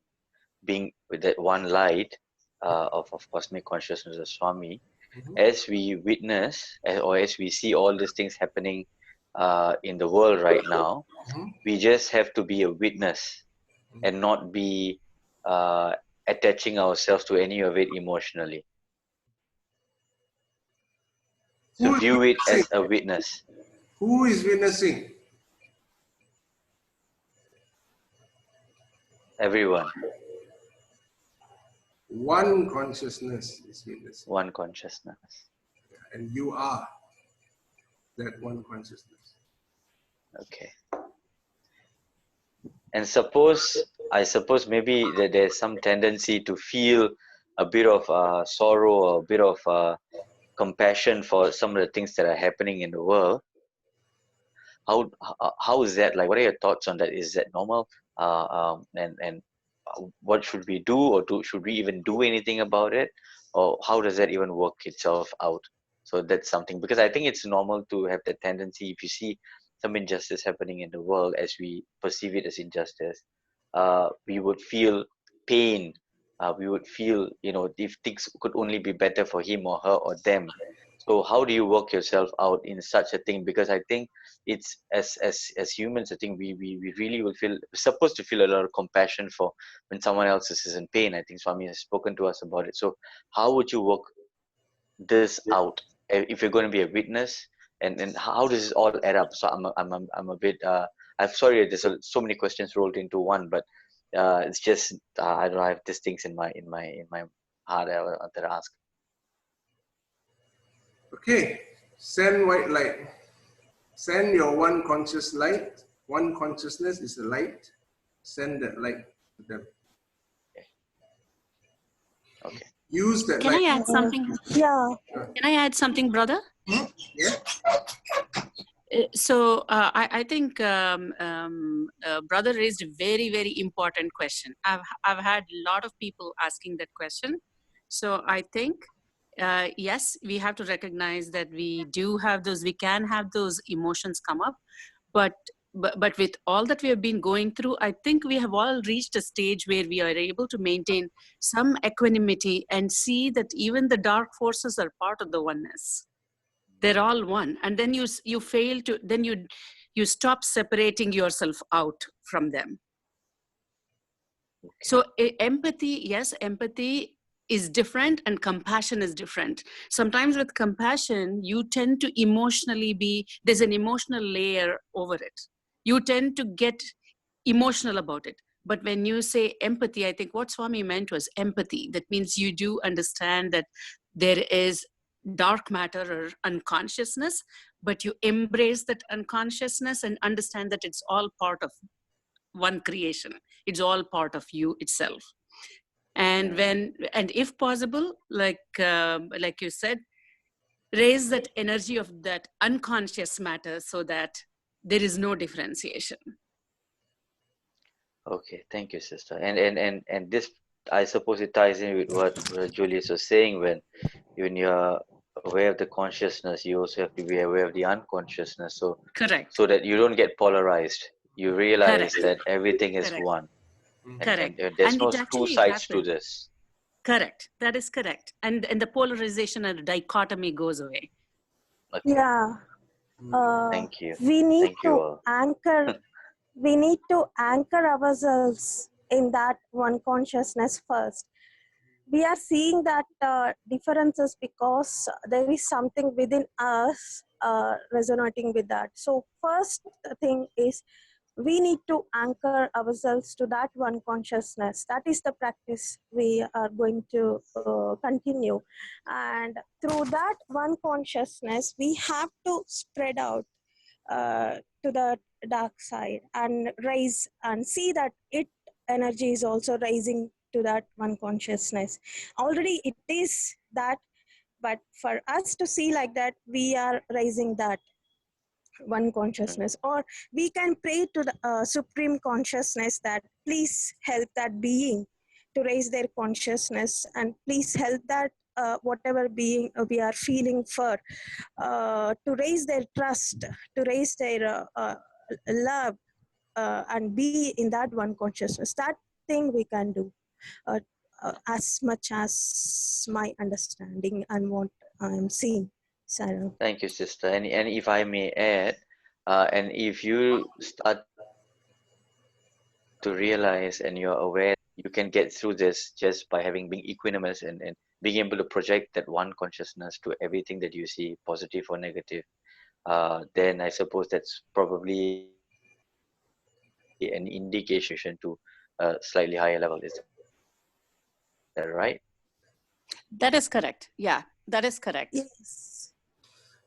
being with that one light of cosmic consciousness of Swami, as we witness or as we see all these things happening in the world right now, we just have to be a witness and not be attaching ourselves to any of it emotionally. So view it as a witness. Who is witnessing? Everyone. One consciousness is witnessing. One consciousness. And you are that one consciousness. Okay. And I suppose maybe that there's some tendency to feel a bit of sorrow or a bit of compassion for some of the things that are happening in the world. How is that? Like, what are your thoughts on that? Is that normal? And what should we do, or should we even do anything about it, or how does that even work itself out? So that's something, because I think it's normal to have the tendency, if you see some injustice happening in the world as we perceive it as injustice, we would feel pain. We would feel, if things could only be better for him or her or them. So how do you work yourself out in such a thing? Because I think it's as humans, I think we really will feel supposed to feel a lot of compassion for when someone else is in pain. I think Swami has spoken to us about it. So how would you work this out if you're going to be a witness, and how does this all add up? So I'm a bit I'm sorry, there's so many questions rolled into one, but it's just I don't know, I have these things in my heart I wanted to ask. Okay, send white light. Send your one conscious light. One consciousness is a light. Send that light to them. Okay. Use that Can light. I add something? Yeah. Can I add something, brother? Yeah. So I think brother raised a very, very important question. I've had a lot of people asking that question. So I think, yes, we have to recognize that we can have those emotions come up, but with all that we have been going through, I think we have all reached a stage where we are able to maintain some equanimity and see that even the dark forces are part of the oneness. They're all one. And then you fail to, then you stop separating yourself out from them. So empathy, yes, empathy is different and compassion is different. Sometimes with compassion, you tend to there's an emotional layer over it. You tend to get emotional about it. But when you say empathy, I think what Swami meant was empathy. That means you do understand that there is dark matter or unconsciousness, but you embrace that unconsciousness and understand that it's all part of one creation. It's all part of you itself. And if possible, like you said, raise that energy of that unconscious matter so that there is no differentiation. Okay, thank you, sister. And this, I suppose, it ties in with what Julius was saying. When you're aware of the consciousness, you also have to be aware of the unconsciousness. So Correct. So that you don't get polarized. You realize Correct. that everything is Correct. one. Correct. And there's And no it two actually sides to happened. this. Correct. That is correct. And the polarization and dichotomy goes away. Okay. Yeah. Thank you. We need Thank you to all. anchor. We need to anchor ourselves in that one consciousness first. We are seeing that differences because there is something within us resonating with that. So first thing is we need to anchor ourselves to that one consciousness. That is the practice we are going to continue. And through that one consciousness, we have to spread out to the dark side and raise and see that it energy is also rising to that one consciousness. Already it is that, but for us to see like that, we are raising that one consciousness. Or we can pray to the supreme consciousness that please help that being to raise their consciousness, and please help that whatever being we are feeling for to raise their trust, to raise their love, and be in that one consciousness. That thing we can do as much as my understanding and what I am seeing. Sarah. Thank you, sister. And if I may add, and if you start to realize and you're aware, you can get through this just by being equanimous and being able to project that one consciousness to everything that you see, positive or negative. Then I suppose that's probably an indication to a slightly higher level. Is that right? That is correct. Yeah, that is correct. Yes.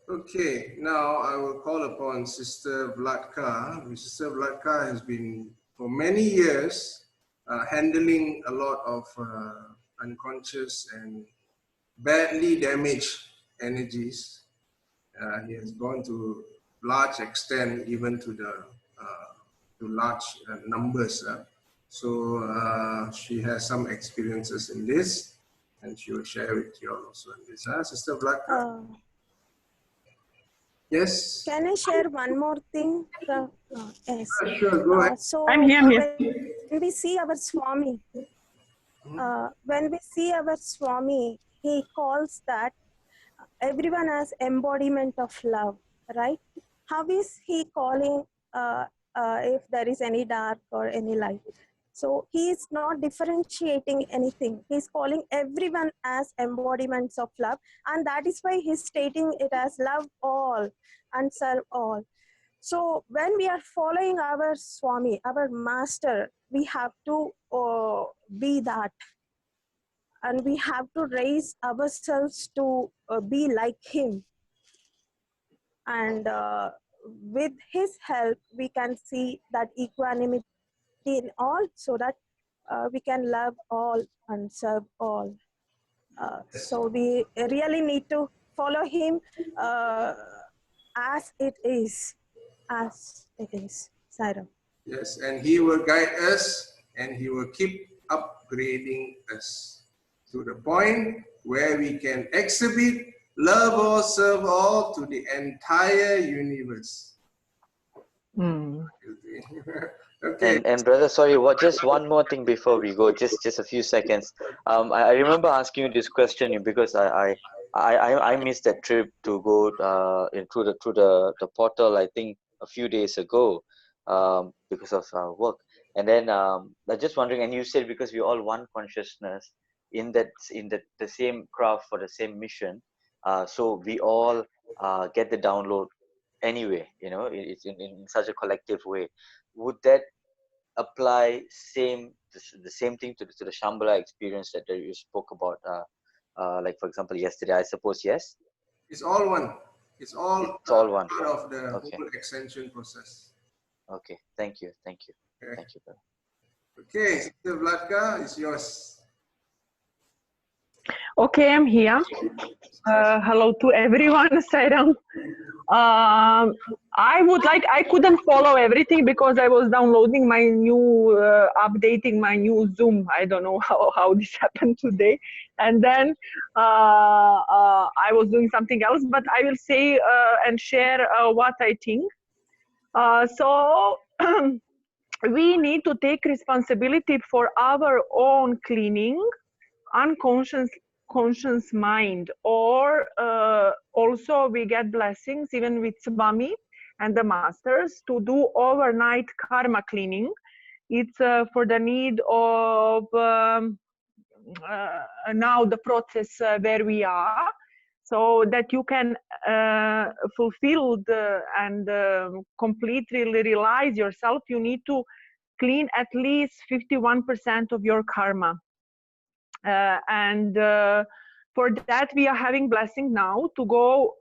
Okay, now I will call upon Sister Vladka. Sister Vladka has been for many years handling a lot of unconscious and badly damaged energies. He has gone to large extent, even to the to large numbers. So she has some experiences in this, and she will share with you also in this. Sister Vladka? Yes. Can I share one more thing? Yes. Sure, go ahead. So I'm here. when we see our Swami, he calls that everyone as embodiment of love, right? How is he calling if there is any dark or any light? So he is not differentiating anything. He's calling everyone as embodiments of love. And that is why he's stating it as love all and serve all. So when we are following our Swami, our master, we have to be that. And we have to raise ourselves to be like him. And with his help, we can see that equanimity in all, so that we can love all and serve all. So we really need to follow him as it is. Sairam. Yes, and he will guide us and he will keep upgrading us to the point where we can exhibit love all, serve all to the entire universe. Okay. And brother, sorry, just one more thing before we go, just a few seconds. I remember asking you this question because I missed that trip to go through the portal, I think a few days ago, because of work. And then I'm just wondering, and you said because we're all one consciousness in the same craft for the same mission, so we all get the download anyway, it's in such a collective way. Would that apply the same thing to the Shambhala experience that you spoke about, like for example yesterday? I suppose yes. It's all one. It's all one. part of the Okay. whole extension process. Okay, thank you. Okay. Thank you, brother. Okay, Sister Vladka, it's yours. Okay, I'm here. Hello to everyone, Sairam. I couldn't follow everything because I was downloading my new, updating my new Zoom. I don't know how this happened today. And then I was doing something else, but I will say and share what I think. So we need to take responsibility for our own cleaning, conscious mind, or also we get blessings even with Swami and the masters to do overnight karma cleaning. It's for the need of now the process where we are. so that you can fulfill and completely realize yourself, you need to clean at least 51% of your karma. For that, we are having blessing now to go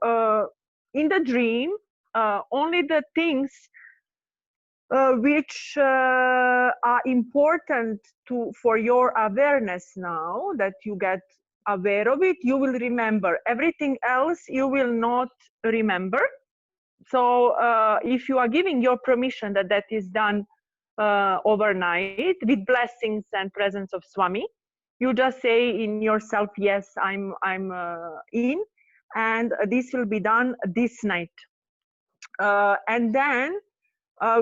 in the dream, only the things which are important for your awareness now, that you get aware of it, you will remember. Everything else you will not remember. So if you are giving your permission that that is done overnight with blessings and presence of Swami, you just say in yourself, yes, I'm in, and this will be done this night. And then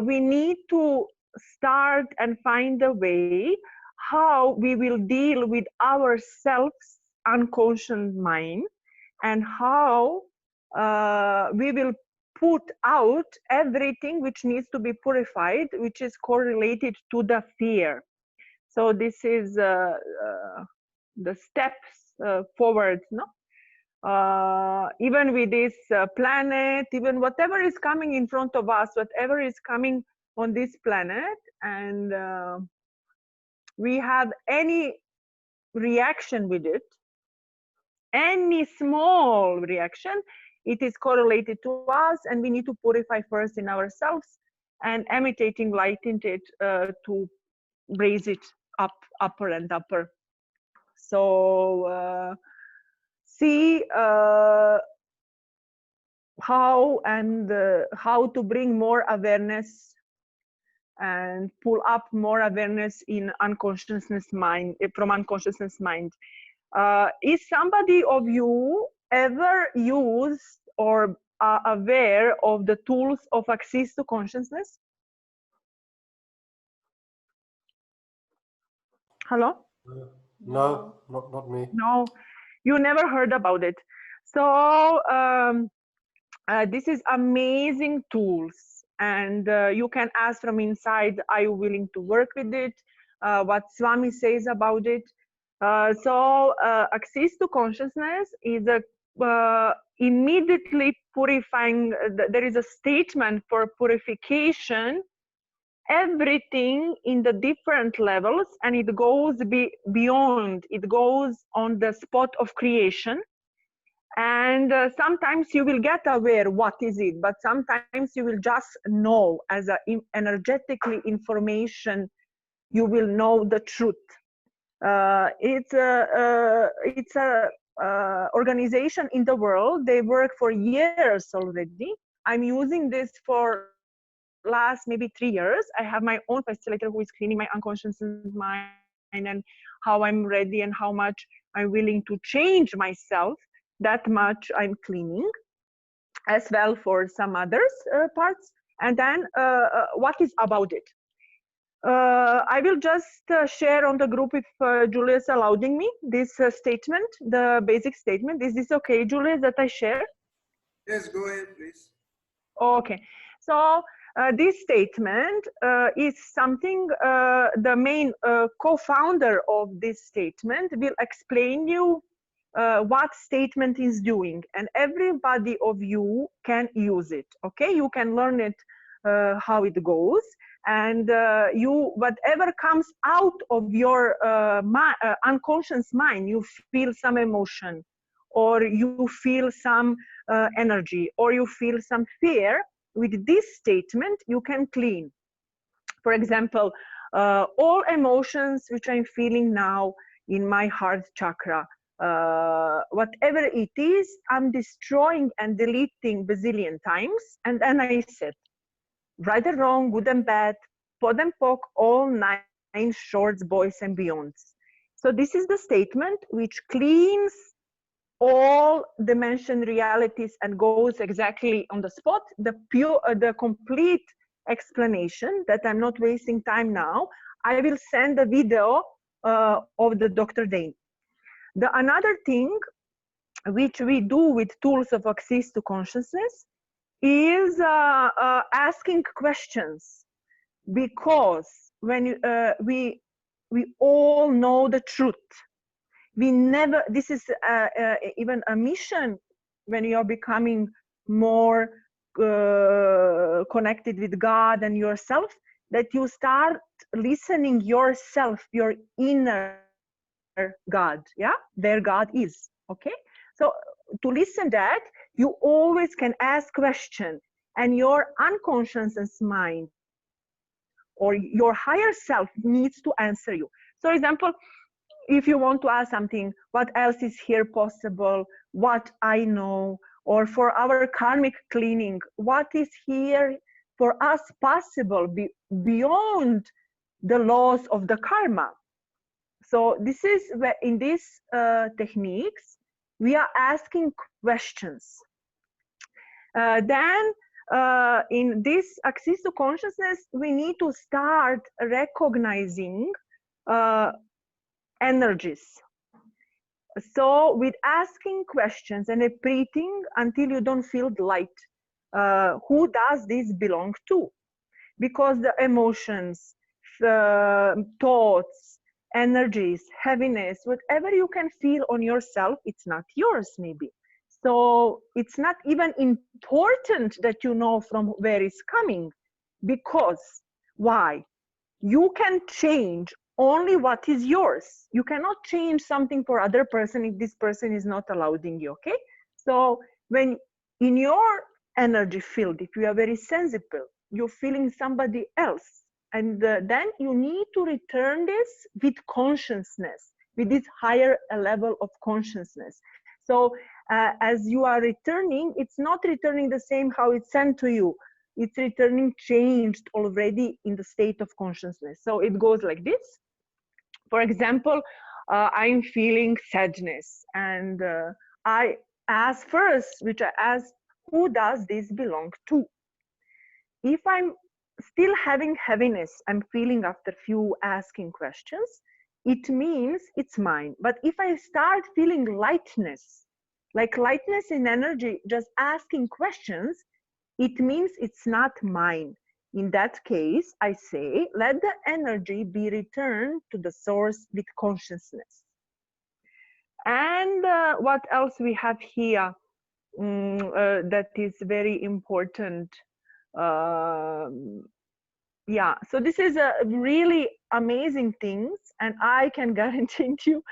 we need to start and find a way how we will deal with our self-unconscious mind, and how we will put out everything which needs to be purified, which is correlated to the fear. So this is the steps forward, no? Even with this planet, even whatever is coming in front of us, whatever is coming on this planet, and we have any reaction with it, any small reaction, it is correlated to us, and we need to purify first in ourselves, and imitating light into it to raise it up, upper and upper. So see how to bring more awareness and pull up more awareness in unconsciousness mind, from unconsciousness mind. Is somebody of you ever used or are aware of the tools of access to consciousness? Hello? No, not me. No, you never heard about it. So this is amazing tools, and you can ask from inside, are you willing to work with it? What Swami says about it. So access to consciousness is a immediately purifying. There is a statement for purification, everything in the different levels, and it goes beyond. It goes on the spot of creation. And sometimes you will get aware what is it, but sometimes you will just know as a energetically information, you will know the truth. It's a organization in the world. They work for years already. I'm using this for last maybe 3 years. I have my own facilitator who is cleaning my unconscious mind, and how I'm ready and how much I'm willing to change myself, that much I'm cleaning, as well for some others parts. And then what is about it? I will just share on the group, if Julius allowing me, this statement, the basic statement. Is this okay, Julius, that I share? Yes, go ahead, please. Okay. So this statement is something, the main co-founder of this statement will explain you what statement is doing, and everybody of you can use it. Okay, you can learn it how it goes, and you, whatever comes out of your unconscious mind, you feel some emotion, or you feel some energy, or you feel some fear, with this statement you can clean. For example, all emotions which I'm feeling now in my heart chakra, whatever it is, I'm destroying and deleting bazillion times. And then I said, right or wrong, good and bad, pod and poc, all 9 shorts, boys and beyonds. So this is the statement which cleans all dimension realities and goes exactly on the spot. The pure, the complete explanation, that I'm not wasting time now, I will send a video of the Dr. Dane. The another thing which we do with tools of access to consciousness is asking questions, because when we all know the truth, we never, this is even a mission when you're becoming more connected with God and yourself, that you start listening yourself, your inner God, yeah, where God is, okay? So to listen that, you always can ask questions, and your unconscious mind or your higher self needs to answer you. So for example, if you want to ask something, what else is here possible, what I know, or for our karmic cleaning, what is here for us possible beyond the laws of the karma. So this is where in these techniques, we are asking questions. Then in this access to consciousness, we need to start recognizing energies. So with asking questions and repeating until you don't feel the light, who does this belong to? Because the emotions, thoughts, energies, heaviness, whatever you can feel on yourself, it's not yours maybe. So it's not even important that you know from where it's coming. Because why? You can change only what is yours. You cannot change something for other person if this person is not allowing you, okay? So when in your energy field, if you are very sensible, you're feeling somebody else, and then you need to return this with consciousness, with this higher level of consciousness. So as you are returning, it's not returning the same how it's sent to you. It's returning changed already in the state of consciousness. So it goes like this. For example, I'm feeling sadness, and I ask first, which I ask, who does this belong to? If I'm still having heaviness, I'm feeling after few asking questions, it means it's mine. But if I start feeling lightness, like lightness in energy, just asking questions, it means it's not mine. In that case, I say, let the energy be returned to the source with consciousness. And what else we have here that is very important? Yeah, so this is a really amazing things, and I can guarantee you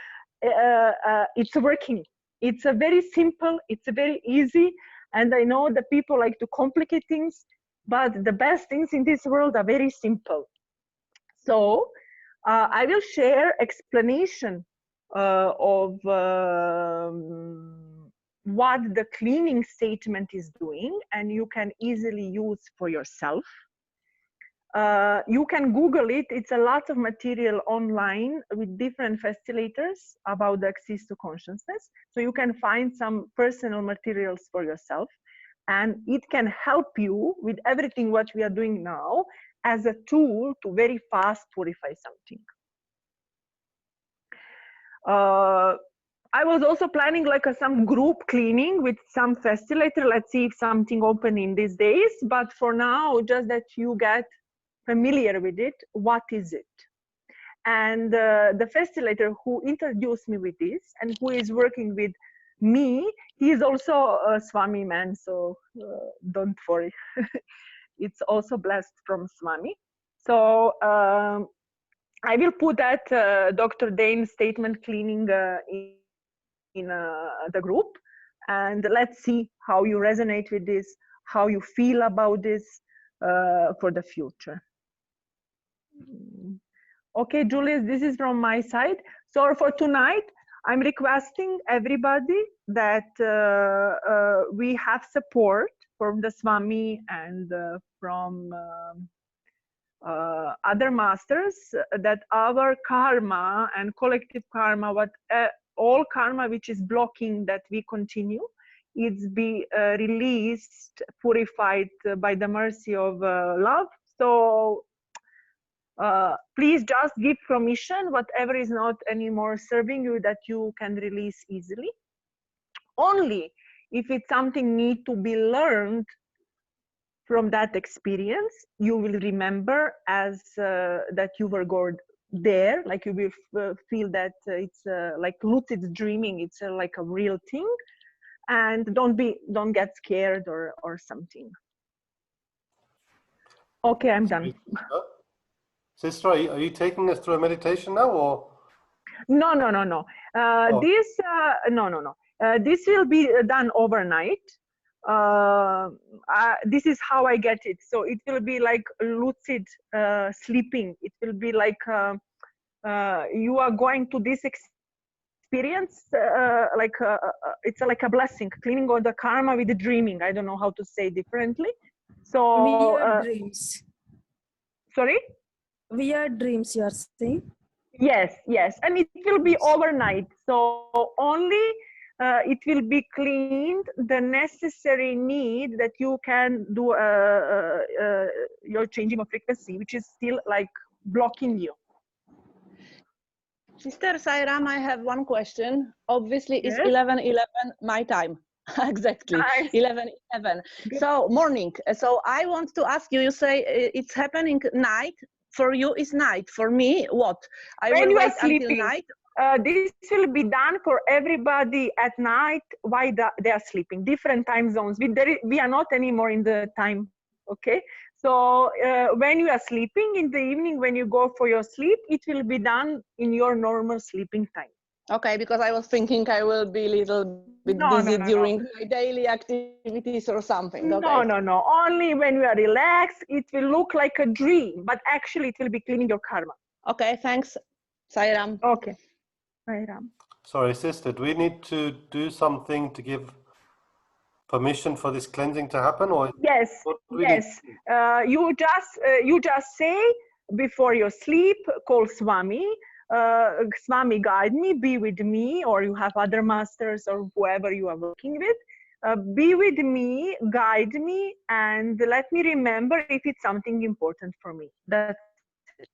it's working. It's a very simple, it's a very easy, and I know that people like to complicate things, but the best things in this world are very simple. So I will share explanation of what the cleaning statement is doing, and you can easily use for yourself. You can Google it. It's a lot of material online with different facilitators about the access to consciousness. So you can find some personal materials for yourself, and it can help you with everything what we are doing now as a tool to very fast purify something. I was also planning like some group cleaning with some facilitator. Let's see if something open in these days. But for now, just that you get familiar with it, what is it? And the facilitator who introduced me with this and who is working with me, he is also a Swami man, so don't worry. It's also blessed from Swami. So I will put that Dr. Dane's statement cleaning in the group, and let's see how you resonate with this, how you feel about this for the future. Okay, Julius, this is from my side. So for tonight, I'm requesting everybody that we have support from the Swami and from other masters, that our karma and collective karma, all karma which is blocking that we continue, is be released, purified by the mercy of love. So please just give permission, whatever is not anymore serving you, that you can release easily. Only if it's something need to be learned from that experience, you will remember as that you were there, like you will feel that it's like lucid dreaming, it's like a real thing. and don't get scared or something. Okay, I'm done. Sister, are you taking us through a meditation now, or? No. Oh. This will be done overnight. This is how I get it. So it will be like lucid sleeping. It will be like you are going to this experience, it's like a blessing, cleaning all the karma with the dreaming. I don't know how to say differently. So weird dreams. Sorry? Weird dreams, you are saying? Yes, and it will be overnight. So only it will be cleaned the necessary need that you can do your changing of frequency, which is still like blocking you. Sister Sairam, I have one question. Obviously, Yes? it's 11:11 my time. Exactly, Nice. 11:11. So morning. So I want to ask you. You say it's happening night. For you, is night. For me, what? I When will you wait are sleeping, until night. this will be done for everybody at night while they are sleeping. Different time zones. We are not anymore in the time. Okay. So when you are sleeping in the evening, when you go for your sleep, it will be done in your normal sleeping time. Okay, because I was thinking I will be a little bit busy during my daily activities or something. Okay. No. Only when you are relaxed, it will look like a dream, but actually it will be cleaning your karma. Okay, thanks, Sairam. Okay, Sairam. Sorry, sister, do we need to do something to give permission for this cleansing to happen, or? Yes. You just say before your sleep, call Swami. Swami, guide me, be with me, or you have other masters or whoever you are working with. Be with me, guide me, and let me remember if it's something important for me. That's it.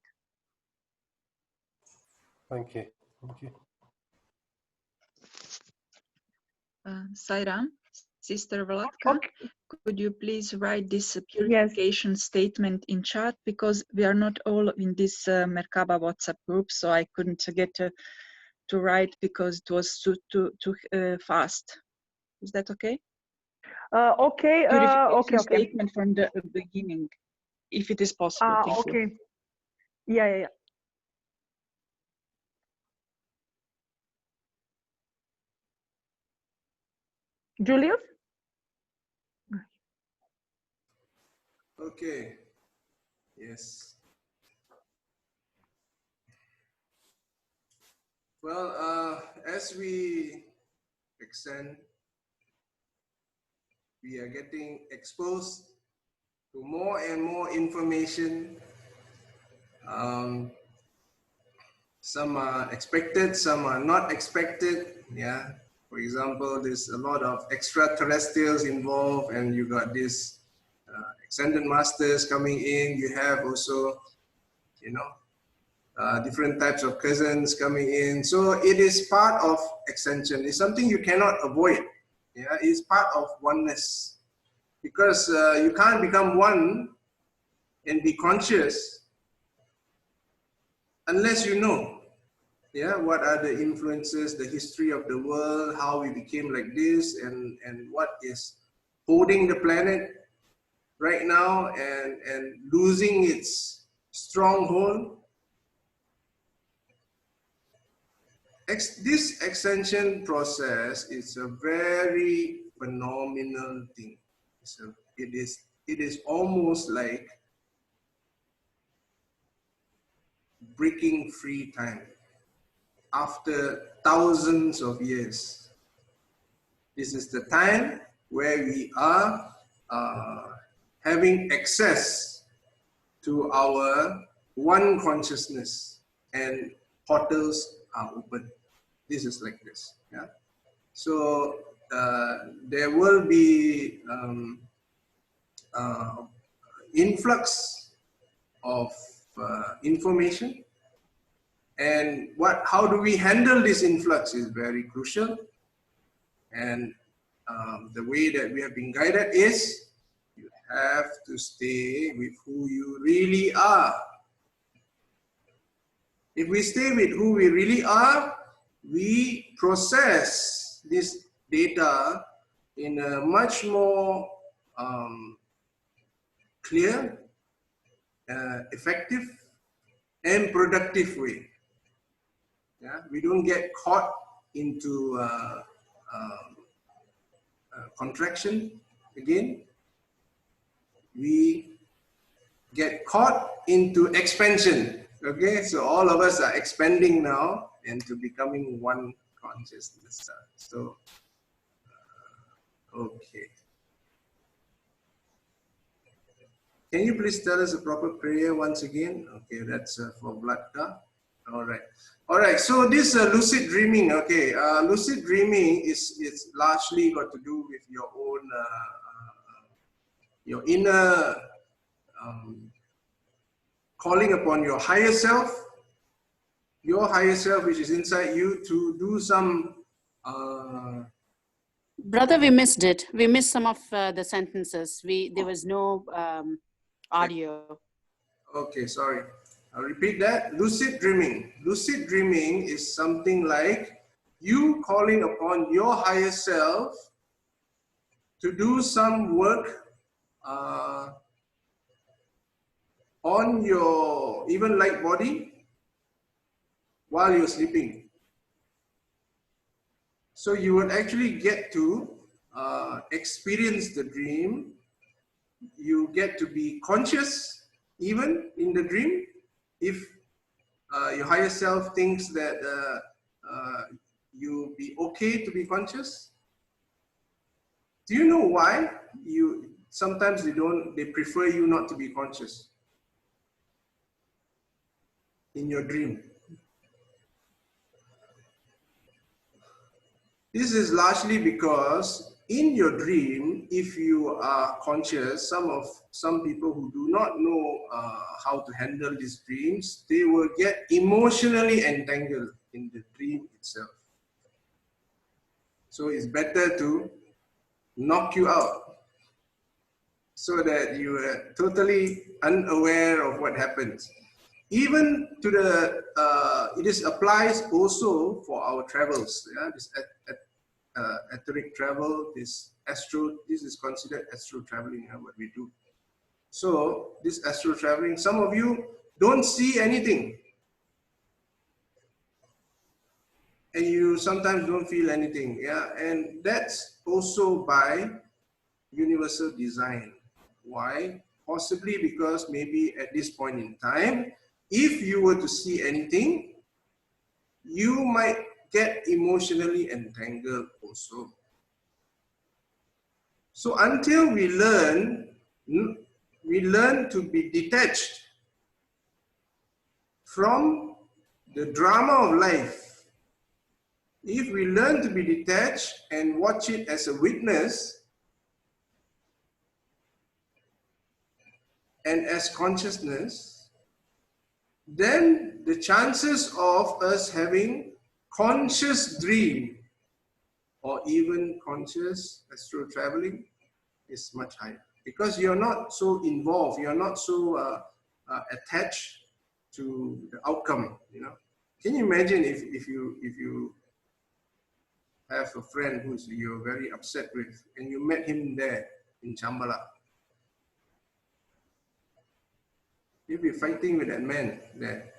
Thank you. Sairam, Sister Vlatka, could you please write this purification statement in chat, because we are not all in this Merkaba WhatsApp group, so I couldn't get to write because it was too fast. Is that okay? Okay. Purification statement from the beginning, if it is possible. Thank you. Okay. Yeah. Julius? Okay. Yes. Well, as we extend, we are getting exposed to more and more information. Some are expected, some are not expected. Yeah. For example, there's a lot of extraterrestrials involved, and you got this ascended masters coming in. You have also, different types of cousins coming in. So it is part of ascension. It's something you cannot avoid. Yeah, it's part of oneness, because you can't become one and be conscious unless you know. Yeah, what are the influences, the history of the world, how we became like this, and what is holding the planet right now and losing its stronghold. This ascension process is a very phenomenal thing. It is almost like breaking free time after thousands of years. This is the time where we are having access to our one consciousness, and portals are open. This is like this. Yeah. So there will be influx of information, and how do we handle this influx is very crucial. And the way that we have been guided is you have to stay with who you really are. If we stay with who we really are, we process this data in a much more clear, effective, and productive way. Yeah, we don't get caught into contraction again. We get caught into expansion. Okay, so all of us are expanding now into becoming one consciousness. So, okay. Can you please tell us a proper prayer once again? Okay, that's for Vladka. All right. All right, so this lucid dreaming, okay, lucid dreaming is largely got to do with your own, your inner calling upon your higher self which is inside you to do some Brother, we missed it. We missed some of the sentences. There was no audio. Okay, sorry. I'll repeat that. Lucid dreaming. Lucid dreaming is something like you calling upon your higher self to do some work on your even light body while you're sleeping. So you would actually get to experience the dream. You get to be conscious even in the dream if your higher self thinks that you'll be okay to be conscious. Do you know why sometimes they prefer you not to be conscious in your dream? This is largely because in your dream, if you are conscious, some people who do not know how to handle these dreams, they will get emotionally entangled in the dream itself. So it's better to knock you out so that you are totally unaware of what happens. Even to it applies also for our travels. Yeah? This etheric travel, this is considered astral traveling, what we do. So this astral traveling, some of you don't see anything. And you sometimes don't feel anything. Yeah, and that's also by universal design. Why? Possibly because maybe at this point in time, if you were to see anything, you might get emotionally entangled also. So until we learn to be detached from the drama of life, if we learn to be detached and watch it as a witness and as consciousness, then the chances of us having conscious dream or even conscious astral traveling is much higher because you're not so involved, you're not so attached to the outcome. You know, can you imagine if you have a friend who you're very upset with and you met him there in Shambhala? You'll be fighting with that man there.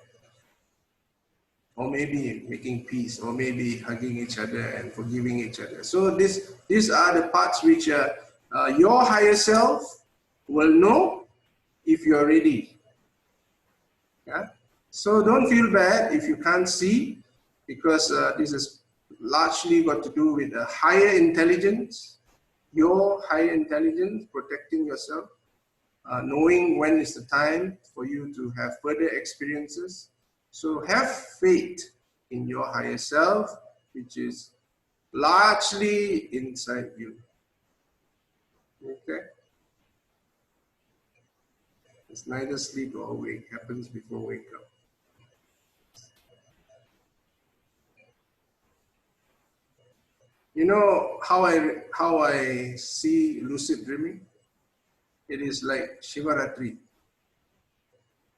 Or maybe making peace, or maybe hugging each other and forgiving each other. So these are the parts which your higher self will know if you're ready. Yeah? So don't feel bad if you can't see, because this is largely got to do with a higher intelligence, your higher intelligence, protecting yourself, knowing when is the time for you to have further experiences. So have faith in your higher self, which is largely inside you. Okay? It's neither sleep or wake, happens before wake up. You know how I see lucid dreaming? It is like Shivaratri.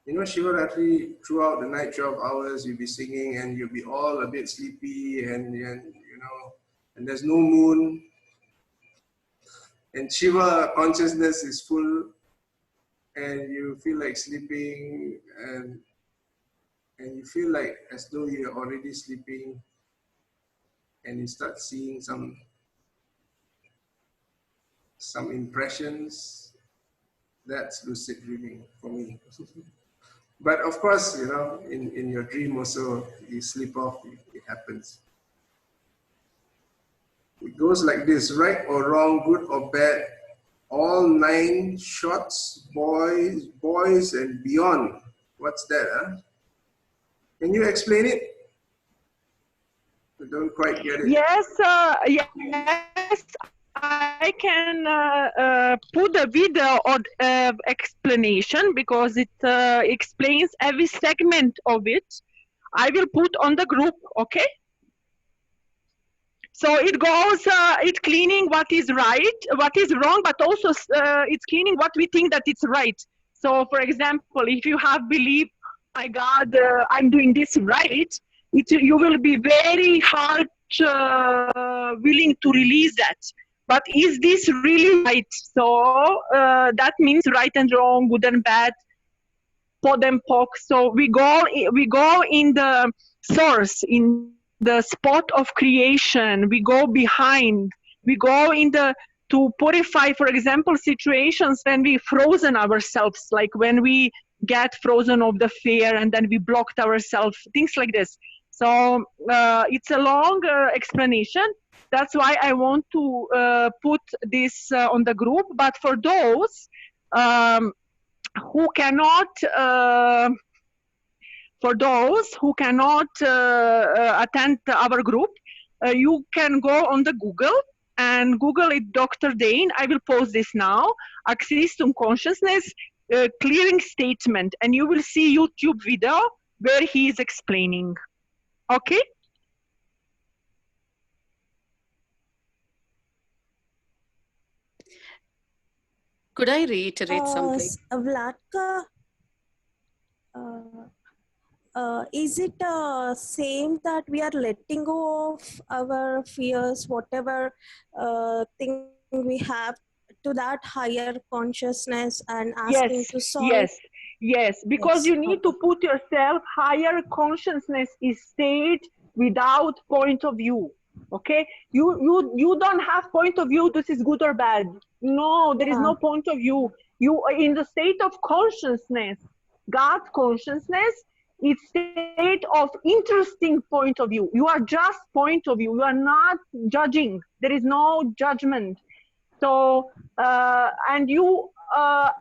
You know, Shivaratri, throughout the night, 12 hours, you'll be singing and you'll be all a bit sleepy and you know, and there's no moon. and Shiva consciousness is full, and you feel like sleeping, and you feel like as though you're already sleeping, and you start seeing some impressions. That's lucid dreaming for me. But of course, you know, in your dream also, you sleep off, it happens. It goes like this: right or wrong, good or bad, all 9 shots, boys and beyond. What's that, huh? Can you explain it? I don't quite get it. Yes, yes, I can put a video or explanation because it explains every segment of it. I will put on the group, okay? So it goes, it's cleaning what is right, what is wrong, but also it's cleaning what we think that it's right. So for example, if you have belief, my God, I'm doing this right, you will be very hard willing to release that. But is this really right? So that means right and wrong, good and bad, pod and poc. So we go in the source, in the spot of creation. We go behind. We go in the to purify, for example, situations when we frozen ourselves, like when we get frozen of the fear and then we blocked ourselves, things like this. So it's a long explanation. That's why I want to put this on the group. But for those who cannot attend our group, you can go on the Google and Google it Dr. Dane. I will post this now. Access to consciousness clearing statement, and you will see YouTube video where he is explaining. Okay. Could I reiterate something? Vladka, is it same that we are letting go of our fears, whatever thing we have, to that higher consciousness and asking to solve? Yes, because you need to put yourself higher consciousness is state without point of view. Okay, you don't have point of view, this is good or bad. No, there is no point of view. You are in the state of consciousness, God consciousness. It's state of interesting point of view. You are just point of view. You are not judging. There is no judgment. So, and you,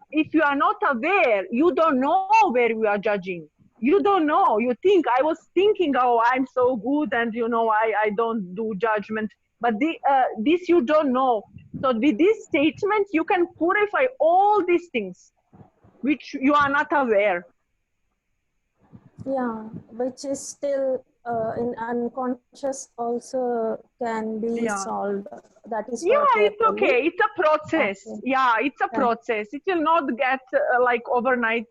if you are not aware, you don't know where you are judging. You don't know. You think, I was thinking, oh, I'm so good, and you know, I don't do judgment. But this you don't know. So with this statement, you can purify all these things which you are not aware. Yeah, which is still in unconscious also can be solved. That is what it's okay. It's a process. Okay. Yeah, it's a process. It will not get like overnight.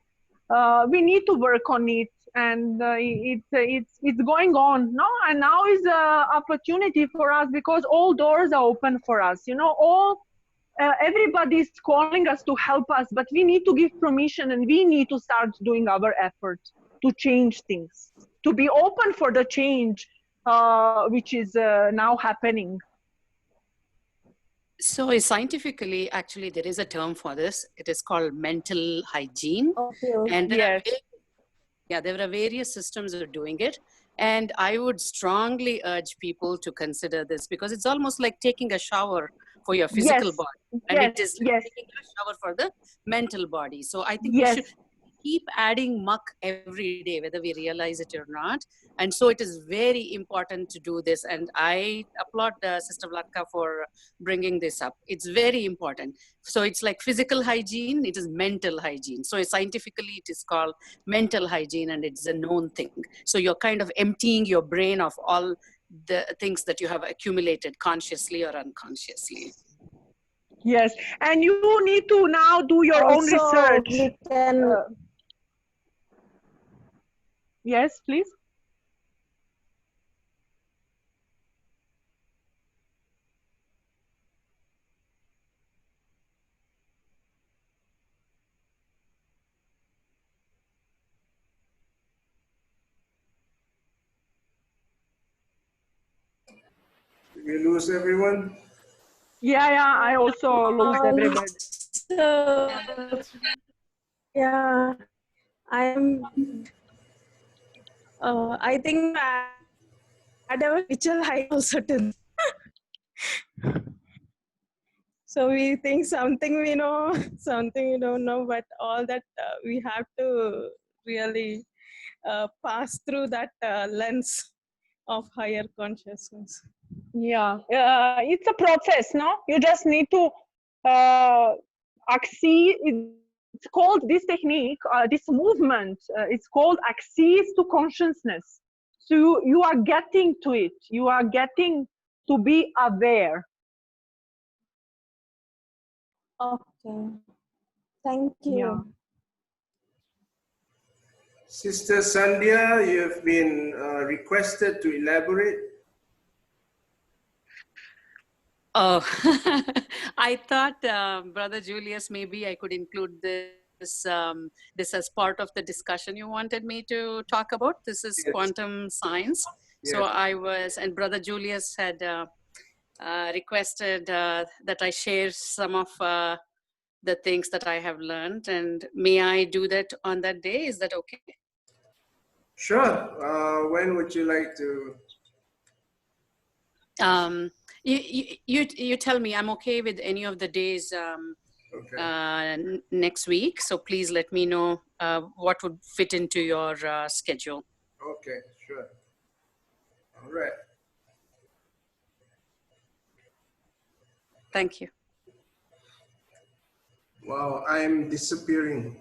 We need to work on it, and it's going on. No, and now is an opportunity for us because all doors are open for us. You know, everybody is calling us to help us, but we need to give permission, and we need to start doing our effort to change things, to be open for the change which is now happening. So scientifically, actually, there is a term for this. It is called mental hygiene. Okay. And there are various systems that are doing it. And I would strongly urge people to consider this because it's almost like taking a shower for your physical body. And it is like taking a shower for the mental body. So I think we should keep adding muck every day, whether we realize it or not. And so it is very important to do this. And I applaud Sister Vladka for bringing this up. It's very important. So it's like physical hygiene, it is mental hygiene. So scientifically, it is called mental hygiene, and it's a known thing. So you're kind of emptying your brain of all the things that you have accumulated consciously or unconsciously. Yes, and you need to now do your own research. We can... Yes, please. Did we lose everyone? Yeah, I also lose everybody. So, yeah, I think I had a virtual height also to. So we think something we know, something we don't know, but all that we have to really pass through that lens of higher consciousness. Yeah, it's a process, no? You just need to accede. It's called this technique, this movement. It's called access to consciousness. So you are getting to it. You are getting to be aware. Okay, thank you. Yeah. Sister Sandhya, you have been requested to elaborate. Oh, I thought, Brother Julius, maybe I could include this as part of the discussion you wanted me to talk about. This is Yes. quantum science. So Yes. I was, and Brother Julius had requested that I share some of the things that I have learned. And may I do that on that day? Is that okay? Sure. When would you like to? You tell me. I'm okay with any of the days next week. So please let me know what would fit into your schedule. Okay, sure. All right. Thank you. Wow, I'm disappearing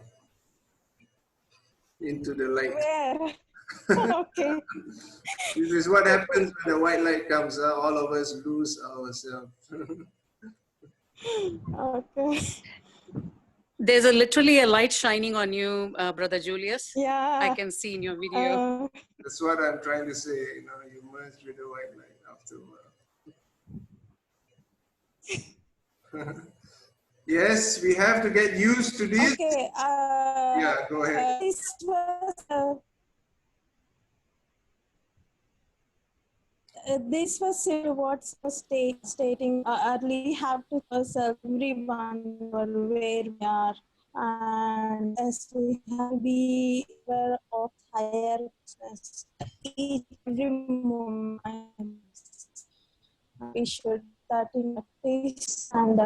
into the light. Where? Okay. This is what happens when the white light comes. All of us lose ourselves. Okay. There's literally a light shining on you, Brother Julius. Yeah. I can see in your video. That's what I'm trying to say. You know, you merge with the white light after a while. Yes, we have to get used to this. Okay. Yeah, go ahead. This was what was stating early. We have to tell everyone where we are, and as we have to be aware of higher consciousness. Each every moment we should that in practice and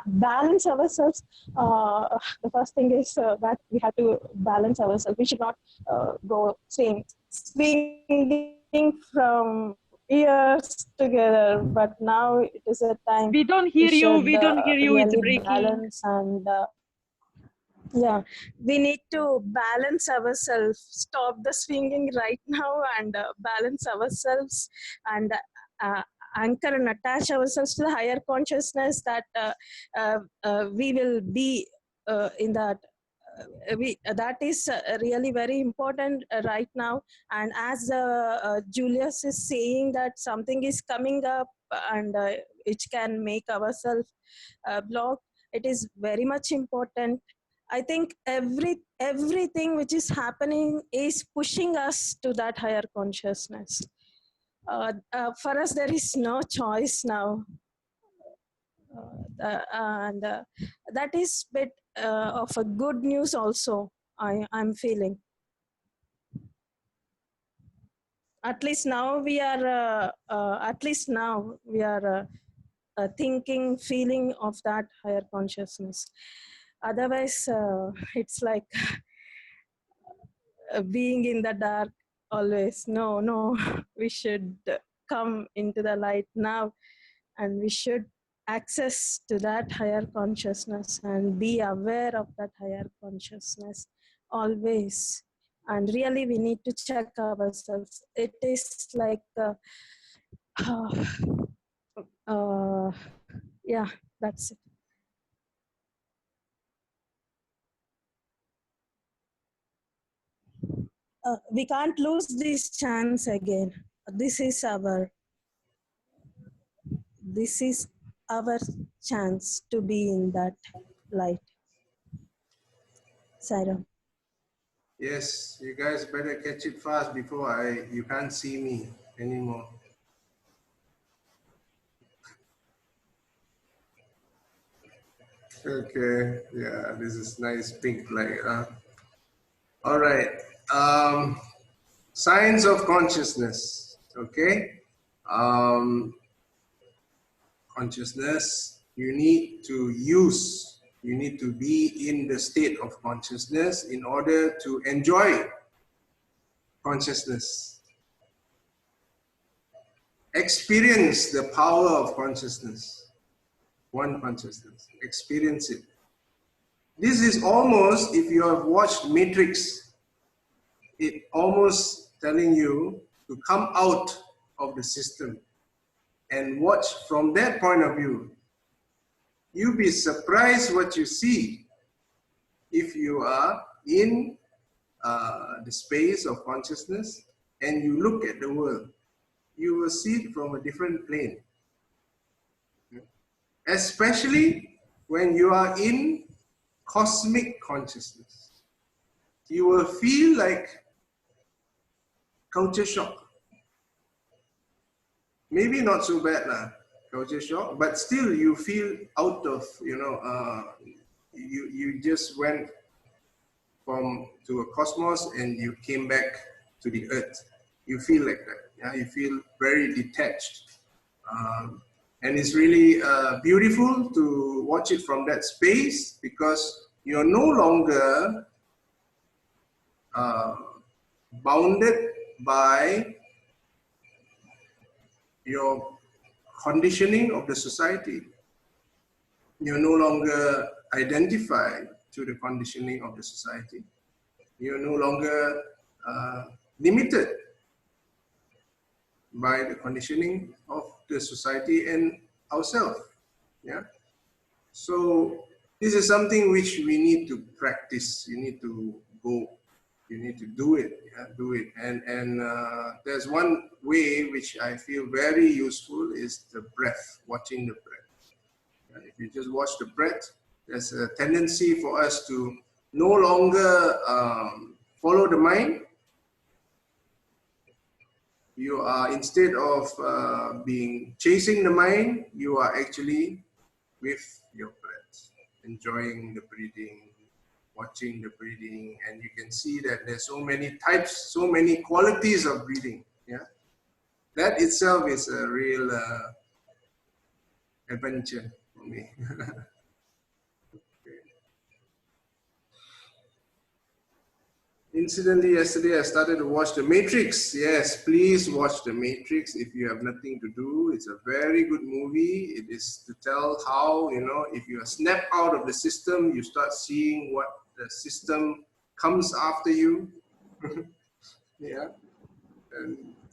balance ourselves. The first thing is that we have to balance ourselves. We should not go swinging from years together, but now it is a time we don't hear you. We don't hear you. It's really breaking. balance and yeah, we need to balance ourselves. Stop the swinging right now and balance ourselves and anchor and attach ourselves to the higher consciousness that we will be in that. That is really very important right now. And as Julius is saying that something is coming up and which can make ourselves block, it is very much important. I think everything which is happening is pushing us to that higher consciousness. For us, there is no choice now. And that is a bit of a good news also, I'm feeling. At least now we are thinking, feeling of that higher consciousness. Otherwise, it's like being in the dark always. No, we should come into the light now, and we should access to that higher consciousness and be aware of that higher consciousness always. And really, we need to check ourselves. It is like, yeah, that's it. We can't lose this chance again. This is our chance to be in that light. Sairam. Yes, you guys better catch it fast before you can't see me anymore. Okay, yeah, this is nice pink light. All right. Signs of consciousness. Okay. Consciousness, you need to be in the state of consciousness in order to enjoy consciousness. Experience the power of consciousness. One consciousness. Experience it. This is almost, if you have watched Matrix, it almost telling you to come out of the system and watch from that point of view. You'll be surprised what you see if you are in the space of consciousness and you look at the world. You will see it from a different plane. Especially when you are in cosmic consciousness. You will feel like culture shock. Maybe not so bad lah, culture shock, but still you feel out of, you just went to a cosmos and you came back to the earth. You feel like that, yeah? You feel very detached. And it's really beautiful to watch it from that space because you're no longer bounded by your conditioning of the society. You're no longer identified to the conditioning of the society. You're no longer limited by the conditioning of the society and ourselves. Yeah. So this is something which we need to practice. You need to go. You need to do it. Yeah, do it. And there's one way which I feel very useful is the breath. Watching the breath. Yeah, if you just watch the breath, there's a tendency for us to no longer follow the mind. You are, instead of chasing the mind, you are actually with your breath, enjoying the breathing, watching the breathing, and you can see that there's so many types, so many qualities of breathing. Yeah, that itself is a real adventure for me. Incidentally, yesterday I started to watch The Matrix. Yes, please watch The Matrix if you have nothing to do. It's a very good movie. It is to tell how, if you are snapped out of the system, you start seeing what the system comes after you. Yeah.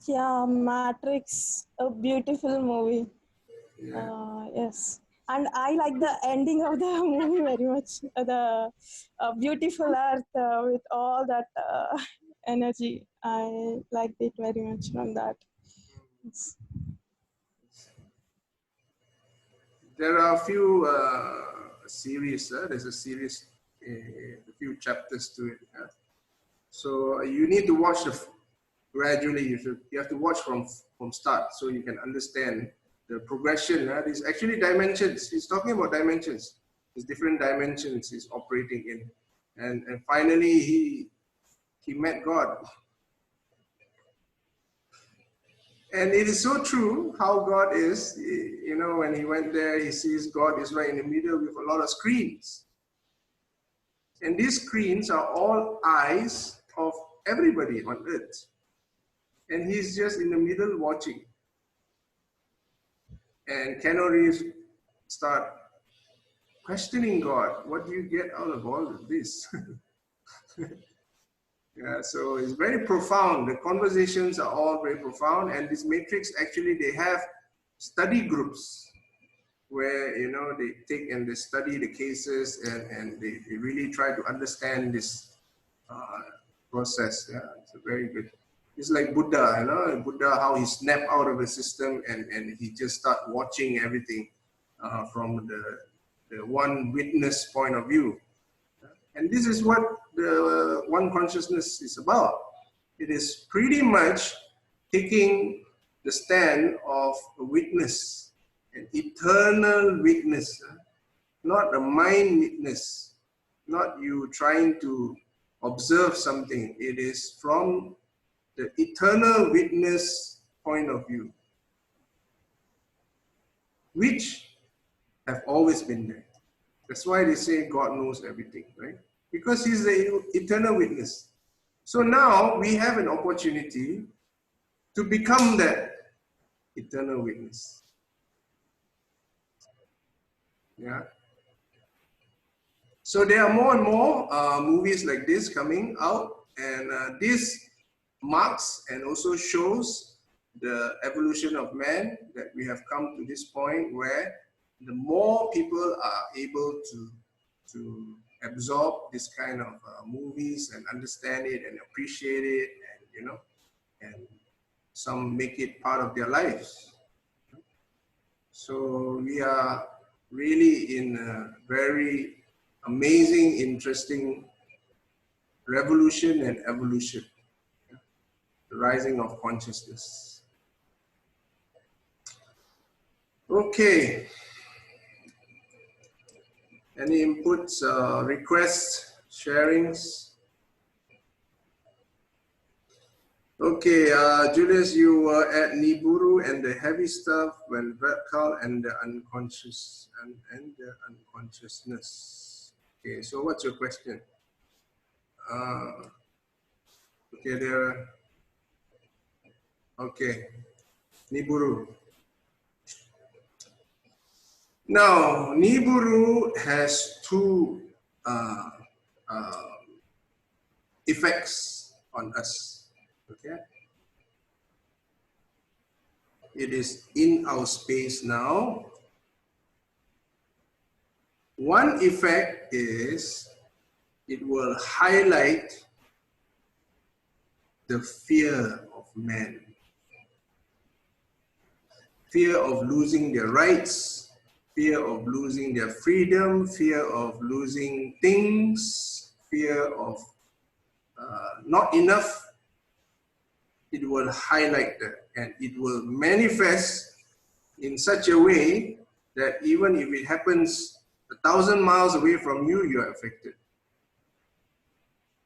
Yeah, Matrix, a beautiful movie. Yeah. Yes. And I like the ending of the movie very much. The beautiful earth with all that energy. I liked it very much from that. Yes. There are a few series. There's a series, a few chapters to it. So you need to watch gradually. You have to watch from start so you can understand the progression. There's actually dimensions. He's talking about dimensions. There's different dimensions he's operating in. And finally, he met God. And it is so true how God is. When he went there, he sees God is right in the middle with a lot of screens. And these screens are all eyes of everybody on earth. And he's just in the middle watching. And Keanu Reeves start questioning God. What do you get out of all of this? Yeah, so it's very profound. The conversations are all very profound. And this Matrix, actually, they have study groups where, they take and they study the cases and they really try to understand this process. Yeah, it's very good. It's like Buddha, Buddha, how he snapped out of the system and he just started watching everything from the one witness point of view. And this is what the one consciousness is about. It is pretty much taking the stand of a witness, an eternal witness. not a mind witness, not you trying to observe something. It is from the eternal witness point of view, which have always been there. That's why they say God knows everything, right? Because He's the eternal witness. So now we have an opportunity to become that eternal witness. Yeah. So there are more and more movies like this coming out, and this marks and also shows the evolution of man, that we have come to this point where the more people are able to absorb this kind of movies and understand it and appreciate it, and you know, and some make it part of their lives. So we are really in a very amazing, interesting revolution and evolution, the rising of consciousness. Okay. Any inputs, requests, sharings? Okay, Julius, you were at Nibiru and the heavy stuff when Vertical and the unconscious and the unconsciousness. Okay, so what's your question? Okay, there. Okay, Nibiru. Now, Nibiru has two effects on us. Okay, it is in our space now. One effect is it will highlight the fear of man, fear of losing their rights, fear of losing their freedom, fear of losing things, fear of not enough. It will highlight that, and it will manifest in such a way that even if it happens 1,000 miles away from you, you are affected.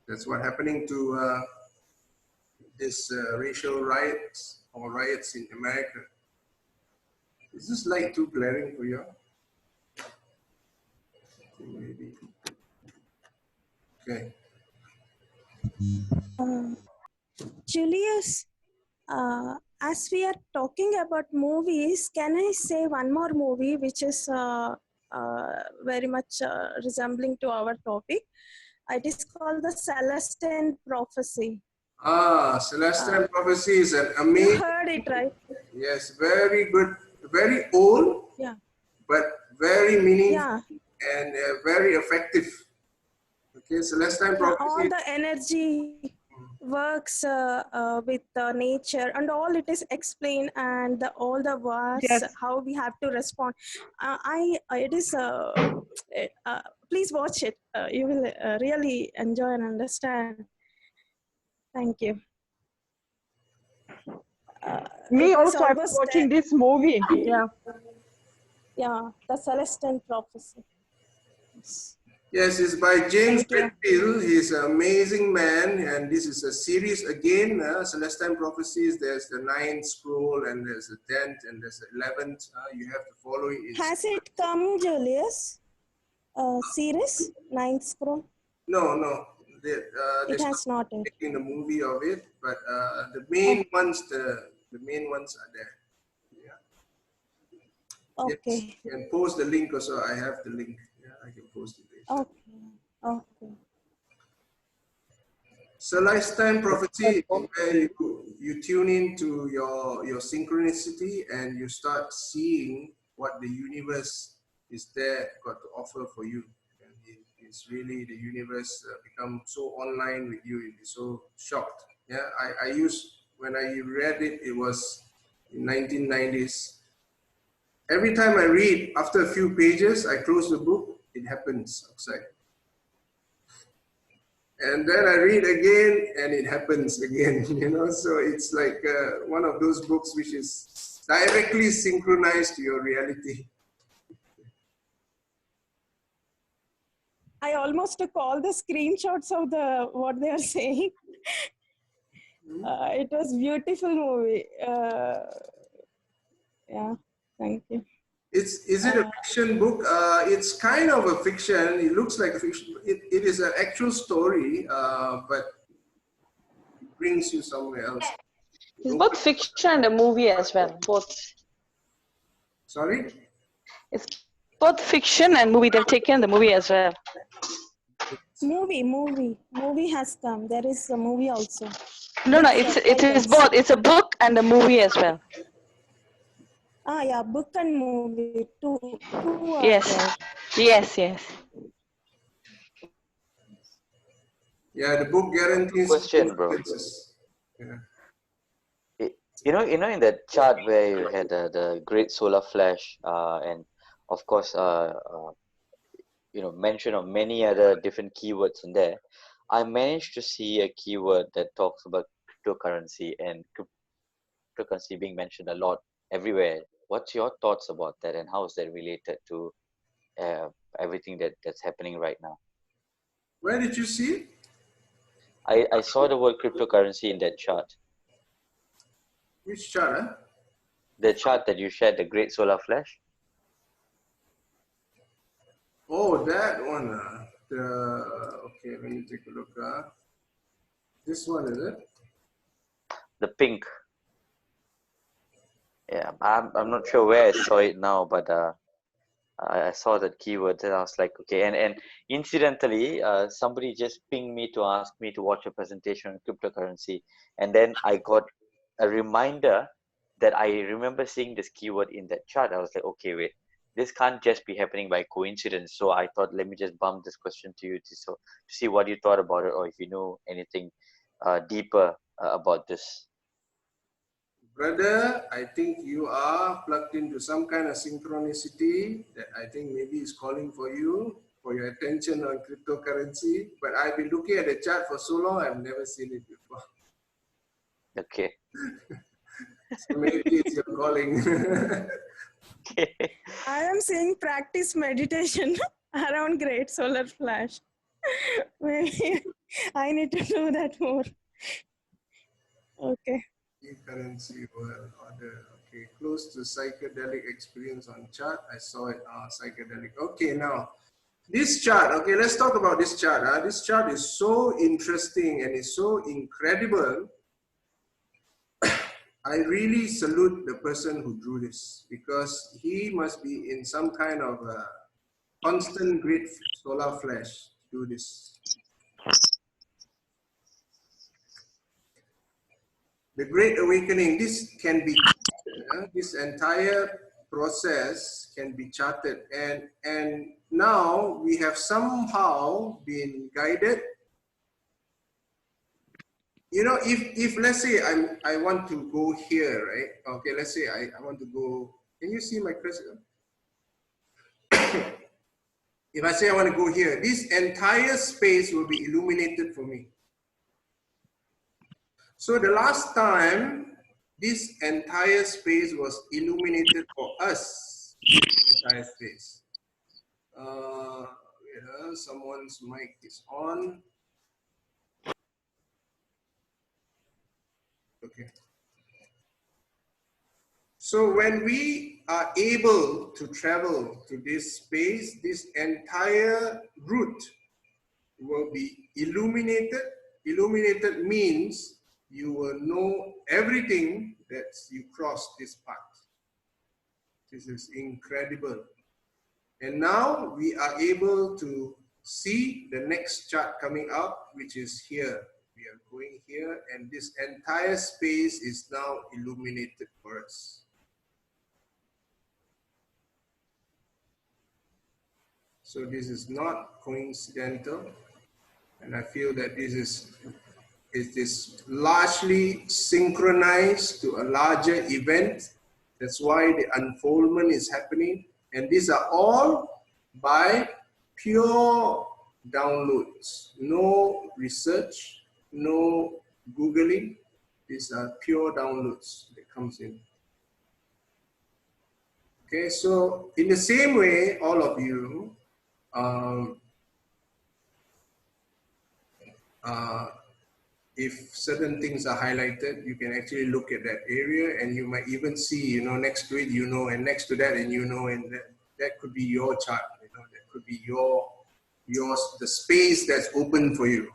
That's what's happening to this racial riots or riots in America. Is this light too glaring for you? Maybe. Okay. Julius, as we are talking about movies, can I say one more movie which is very much resembling to our topic? It is called The Celestine Prophecy. Celestine Prophecy is an amazing. You heard it, right? Yes, very good, very old, yeah, but very meaningful, yeah, and very effective. Okay, Celestine Prophecy. All the energy works with nature, and all it is explained, and all the wars, Yes. how we have to respond. Please watch it. You will really enjoy and understand. Thank you. Me it was also, I'm almost watching this movie. Yeah. Yeah, The Celestine Prophecy. Yes, it's by James Redfield. He's an amazing man, and this is a series again. Celestine Prophecies. There's the 9th scroll, and there's the 10th, and there's the 11th. You have to follow it. Has it come, Julius? Series 9th scroll? No. It has not yet. Making the movie of it, but the main ones, the main ones are there. Yeah. Okay. Yes, and post the link also. I have the link. Yeah, I can post it later. Okay. Celestine Prophecy, where you tune into your synchronicity and you start seeing what the universe is there got to offer for you. And it's really the universe become so online with you, you'll be so shocked. Yeah, I used, when I read it, it was in 1990s. Every time I read, after a few pages, I close the book, it happens outside. And then I read again, and it happens again, you know. So it's like one of those books which is directly synchronized to your reality. I almost took all the screenshots of what they are saying. It was beautiful movie. Yeah, thank you. Is it a fiction book? It's kind of a fiction. It looks like a fiction. It is an actual story, but it brings you somewhere else. It's both fiction and a movie as well. Both. Sorry? It's both fiction and movie. They've taken the movie as well. Movie has come. There is a movie also. No, it is both. It's a book and a movie as well. Ah, yeah, book and movie. Two Yes. Yes. Yeah, the book guarantees. Question, bro. Yeah. You know, in that chart where you had the great solar flash, and of course, mention of many other different keywords in there, I managed to see a keyword that talks about cryptocurrency and cryptocurrency being mentioned a lot everywhere. What's your thoughts about that, and how is that related to everything that's happening right now? Where did you see it? I saw the word cryptocurrency in that chart. Which chart? Huh? The chart that you shared, the great solar flash. Oh, that one. Okay, let me take a look. This one, is it? The pink. Yeah, I'm not sure where I saw it now, but I saw that keyword and I was like, okay. And incidentally, somebody just pinged me to ask me to watch a presentation on cryptocurrency, and then I got a reminder that I remember seeing this keyword in that chart. I was like, okay, wait, this can't just be happening by coincidence. So I thought, let me just bump this question to you to see what you thought about it, or if you know anything deeper about this. Brother, I think you are plugged into some kind of synchronicity that I think maybe is calling for you, for your attention on cryptocurrency. But I've been looking at the chart for so long, I've never seen it before. Okay. So maybe it's your calling. I am seeing practice meditation around great solar flash. Maybe I need to do that more. Okay. Currency world order. Okay, close to psychedelic experience on chart. I saw it. Psychedelic. Okay, now this chart. Okay, let's talk about this chart. This chart is so interesting and it's so incredible. I really salute the person who drew this, because he must be in some kind of constant great solar flash to do this. The Great Awakening, this can be, this entire process can be charted, and now we have somehow been guided. You know, if let's say I want to go here, right? Okay, let's say I want to go, can you see my cursor? If I say I want to go here, this entire space will be illuminated for me. So the last time this entire space was illuminated for us, entire space. Someone's mic is on. Okay. So when we are able to travel to this space, this entire route will be illuminated. Illuminated means you will know everything that you cross this path. This is incredible. And now we are able to see the next chart coming up, which is here. We are going here, and this entire space is now illuminated for us. So this is not coincidental, and I feel that this is largely synchronized to a larger event. That's why the unfoldment is happening, and these are all by pure downloads. No research, no Googling. These are pure downloads that comes in. Okay, so in the same way, all of you, if certain things are highlighted, you can actually look at that area, and you might even see, next to it, and next to that, and and that could be your chart, that could be the space that's open for you.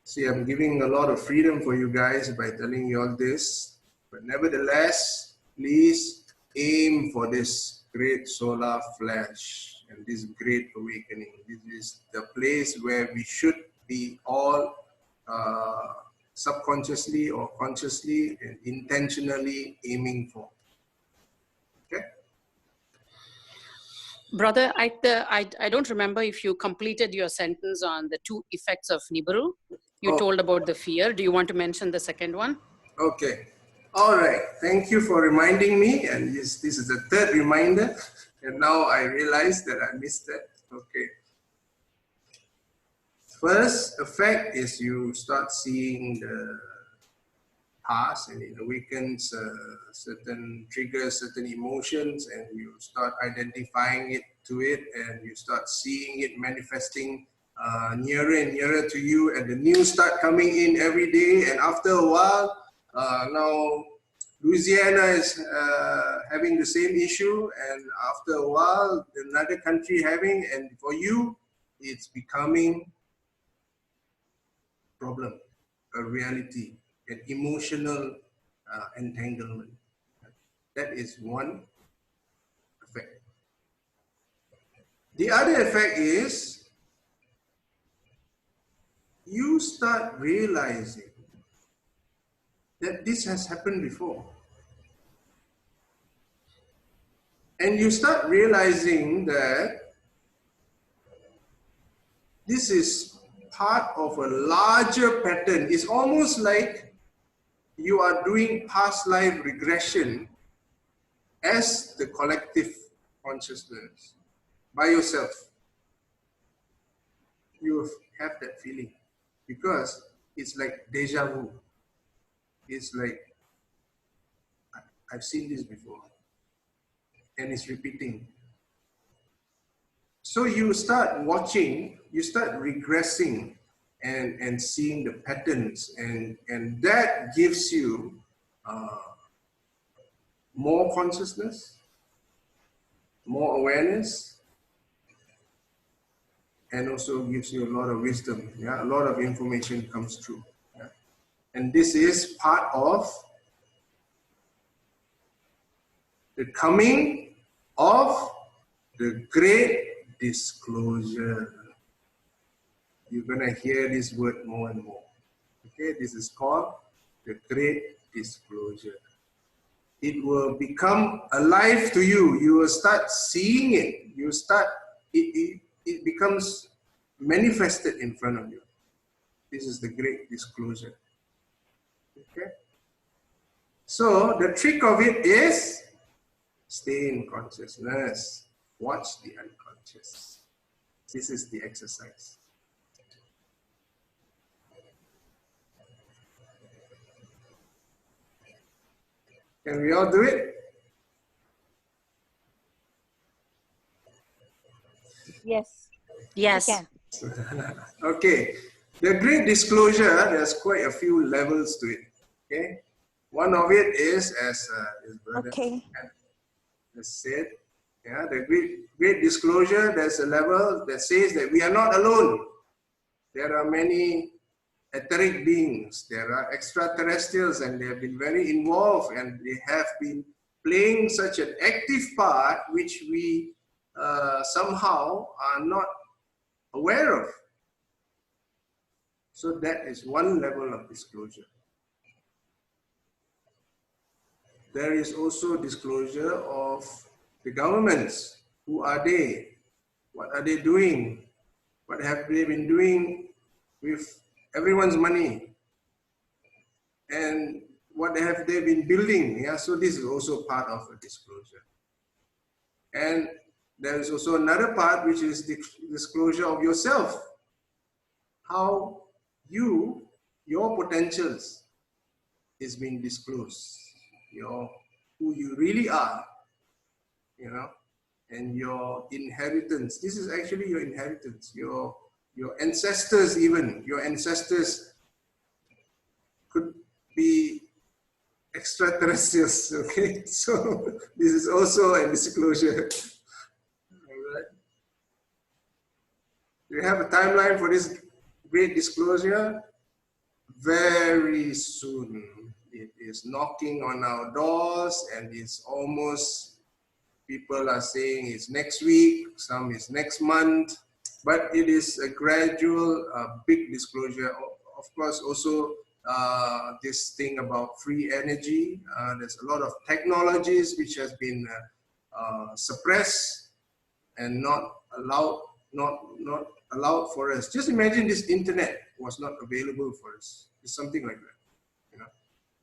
See, I'm giving a lot of freedom for you guys by telling you all this, but nevertheless, please aim for this great solar flash and this great awakening. This is the place where we should be all subconsciously or consciously and intentionally aiming for. Okay? Brother, I don't remember if you completed your sentence on the 2 effects of Nibiru. You told about the fear. Do you want to mention the second one? Okay. All right. Thank you for reminding me. And this is the 3rd reminder. And now I realize that I missed that. Okay. First effect is you start seeing the past, and it awakens certain triggers, certain emotions, and you start identifying it to it, and you start seeing it manifesting nearer and nearer to you, and the news start coming in every day, and after a while, now Louisiana is having the same issue, and after a while, another country having, and for you, it's becoming a problem, a reality, an emotional entanglement. That is one effect. The other effect is you start realizing that this has happened before. And you start realizing that this is part of a larger pattern. It's almost like you are doing past life regression as the collective consciousness by yourself. You have that feeling because it's like deja vu. It's like, I've seen this before, and it's repeating. So you start watching, you start regressing and seeing the patterns, and that gives you more consciousness, more awareness, and also gives you a lot of wisdom. Yeah, a lot of information comes through. Yeah? And this is part of the coming of the great disclosure. You're going to hear this word more and more. Okay, this is called the great disclosure. It will become alive to you. You will start seeing it. You start, it becomes manifested in front of you. This is the great disclosure. Okay? So the trick of it is stay in consciousness. Watch the unconscious. This is the exercise. Can we all do it? Yes. Yes. We can. Okay. The great disclosure, there's quite a few levels to it. Okay. One of it is, as his brother has said, yeah, the great disclosure, there's a level that says that we are not alone. There are many etheric beings, there are extraterrestrials, and they have been very involved, and they have been playing such an active part which we somehow are not aware of. So that is one level of disclosure. There is also disclosure of the governments. Who are they? What are they doing? What have they been doing with everyone's money? And what have they been building? Yeah, so this is also part of a disclosure. And there is also another part which is the disclosure of yourself. How your potentials is being disclosed. Who you really are, and your inheritance. This is actually your inheritance, your your ancestors even, your ancestors could be extraterrestrials, okay? So this is also a disclosure. All right. We have a timeline for this great disclosure. Very soon. It is knocking on our doors, and it's almost, people are saying it's next week, some is next month, but it is a gradual, big disclosure. Of course, also this thing about free energy. There's a lot of technologies which has been suppressed and not allowed for us. Just imagine this internet was not available for us. It's something like that. You know,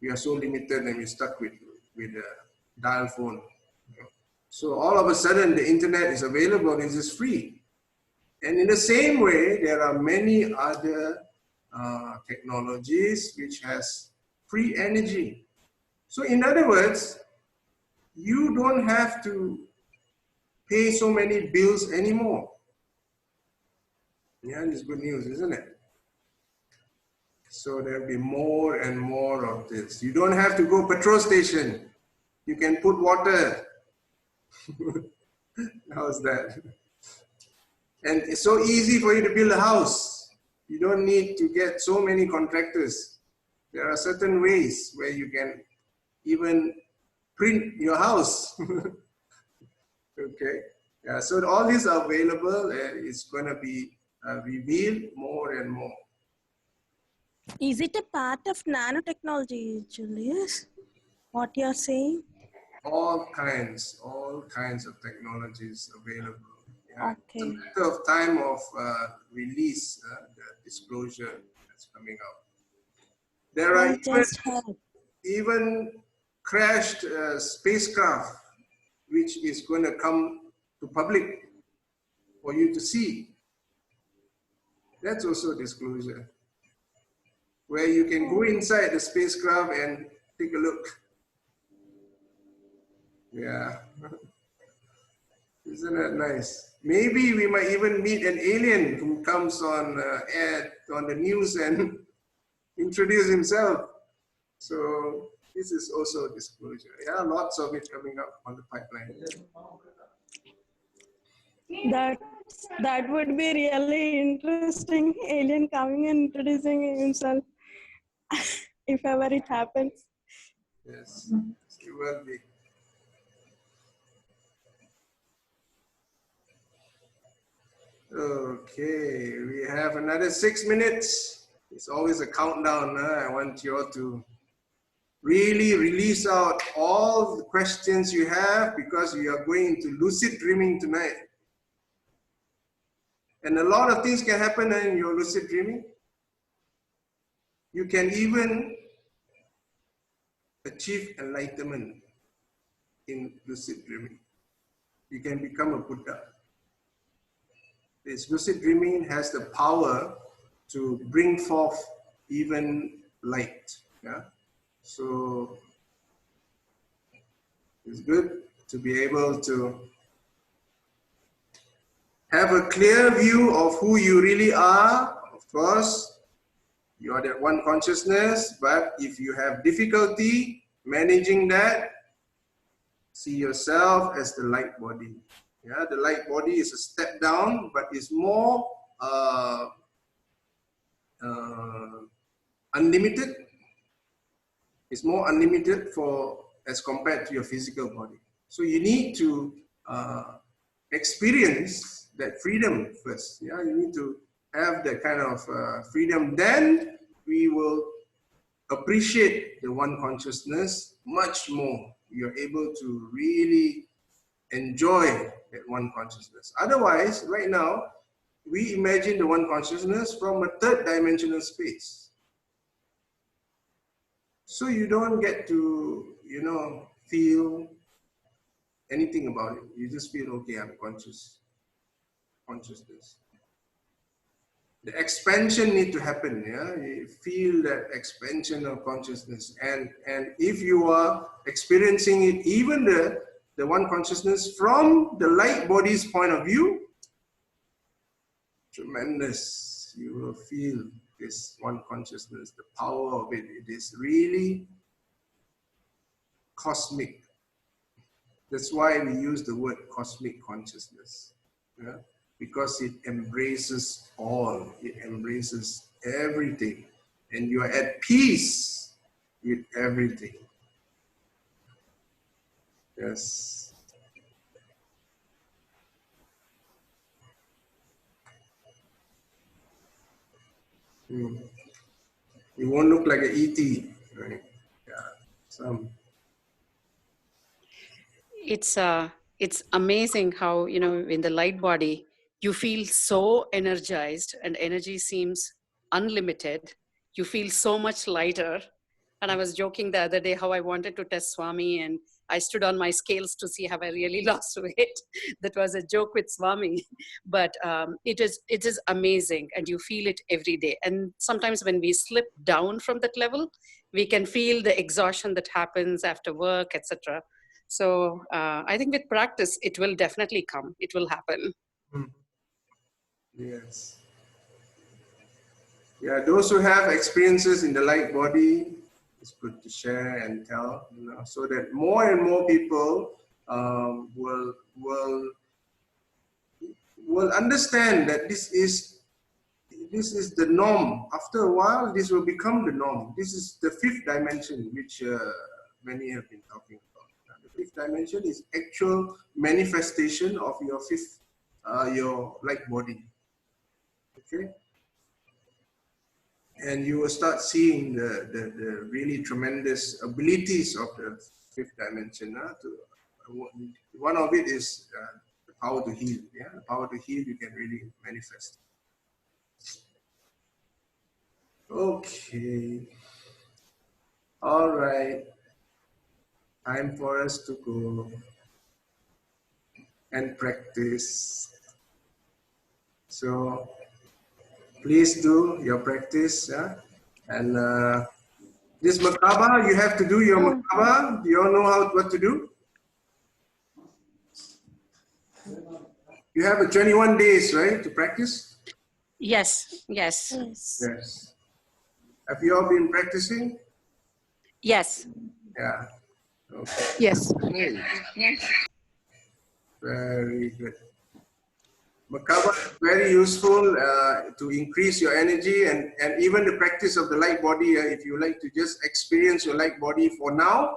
we are so limited and we're stuck with a dial phone. You know? So all of a sudden the internet is available and it's free. And in the same way, there are many other technologies which has free energy. So in other words, you don't have to pay so many bills anymore. Yeah, it's good news, isn't it? So there'll be more and more of this. You don't have to go petrol station. You can put water. How's that? And it's so easy for you to build a house. You don't need to get so many contractors. There are certain ways where you can even print your house. Okay. Yeah, so all these are available, and it's going to be revealed more and more. Is it a part of nanotechnology, Julius? What you're saying? All kinds of technologies available. Yeah. Okay. It's a matter of time of release, the disclosure that's coming out. There are even crashed spacecraft which is going to come to public for you to see. That's also disclosure, where you can go inside the spacecraft and take a look. Yeah. Isn't that nice? Maybe we might even meet an alien who comes on air, on the news and introduce himself. So this is also disclosure. Yeah, lots of it coming up on the pipeline. That would be really interesting. Alien coming and introducing himself, if ever it happens. Yes, it will be. Okay, we have another 6 minutes. It's always a countdown. I want you all to really release out all the questions you have, because we are going into lucid dreaming tonight. And a lot of things can happen in your lucid dreaming. You can even achieve enlightenment in lucid dreaming. You can become a Buddha. This lucid dreaming has the power to bring forth even light. Yeah? So it's good to be able to have a clear view of who you really are. Of course, you are that one consciousness, but if you have difficulty managing that, see yourself as the light body. Yeah, the light body is a step down, but it's more unlimited. It's more unlimited as compared to your physical body. So you need to experience that freedom first. Yeah, you need to have that kind of freedom. Then we will appreciate the one consciousness much more. You're able to really enjoy that one consciousness. Otherwise, right now, we imagine the one consciousness from a third dimensional space. So you don't get to, feel anything about it. You just feel, okay, I'm consciousness. The expansion need to happen, yeah? You feel that expansion of consciousness. And if you are experiencing it, even the one consciousness from the light body's point of view, tremendous. You will feel this one consciousness, the power of it. It is really cosmic. That's why we use the word cosmic consciousness, yeah? Because it embraces all, it embraces everything, and you are at peace with everything. Yes. You won't look like an ET, right? Yeah. It's amazing how, you know, in the light body you feel so energized and energy seems unlimited. You feel so much lighter. And I was joking the other day how I wanted to test Swami, and I stood on my scales to see have I really lost weight. That was a joke with Swami. But it is amazing, and you feel it every day. And sometimes when we slip down from that level, we can feel the exhaustion that happens after work, etc. So I think with practice, it will definitely come. It will happen. Yes. Yeah, those who have experiences in the light body, it's good to share and tell, you know, so that more and more people will understand that this is the norm. After a while, this will become the norm. This is the fifth dimension, which many have been talking about. The fifth dimension is actual manifestation of your fifth, your light body. Okay. And you will start seeing the really tremendous abilities of the fifth dimension. One of it is the power to heal. Yeah, the power to heal you can really manifest. Okay. All right. Time for us to go and practice. So please do your practice. Yeah? And this Merkaba, you have to do your Merkaba. Do you all know what to do? You have a 21 days, right, to practice? Yes, yes. Yes. Have you all been practicing? Yes. Yeah. Okay. Yes. Very good. Merkaba is very useful to increase your energy and even the practice of the light body. If you like to just experience your light body for now,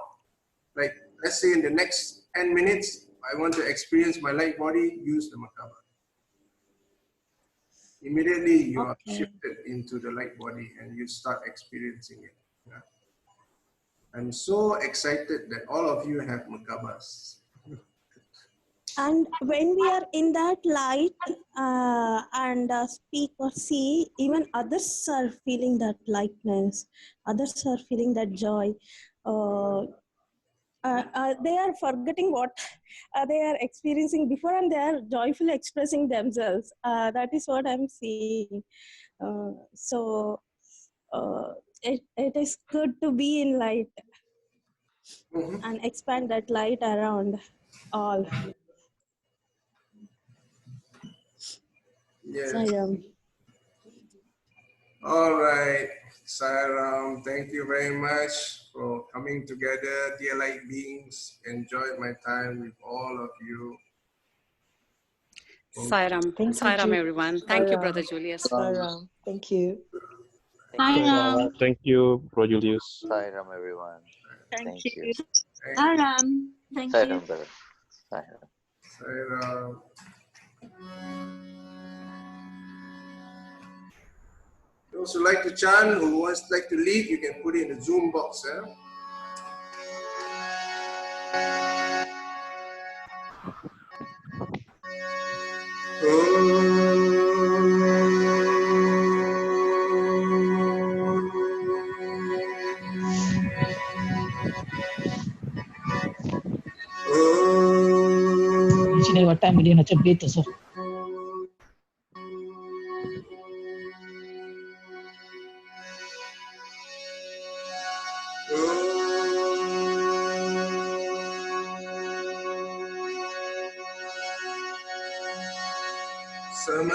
like let's say in the next 10 minutes, I want to experience my light body, use the Merkaba. Immediately you are shifted into the light body and you start experiencing it. Yeah. I'm so excited that all of you have Merkabas. And when we are in that light and speak or see, even others are feeling that lightness, others are feeling that joy. They are forgetting what they are experiencing before, and they are joyfully expressing themselves. That is what I'm seeing. It is good to be in light and expand that light around all. Yes. All right, Sairam, thank you very much for coming together, dear light beings. Enjoyed my time with all of you. Sairam, Sairam, everyone. Thank you, Brother Julius. Sairam. Thank you. Sairam. Thank you, Bro Julius. Sairam, everyone. Thank you. you. Sairam. Thank you. Sairam, brother. Sairam. Sairam. Those who like to chant, who wants like to lead, you can put it in the Zoom box. What time did you beat us? Sama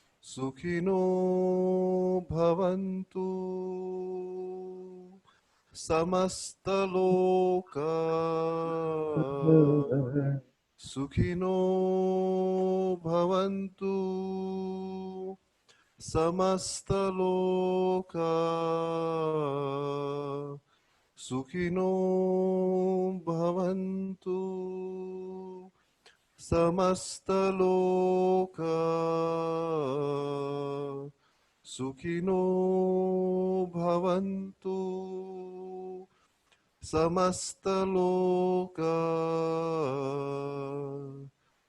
Sukhino bhavantu samastaloka Sukhino bhavantu samastaloka Sukhino bhavantu samastaloka Sukhino bhavantu samastaloka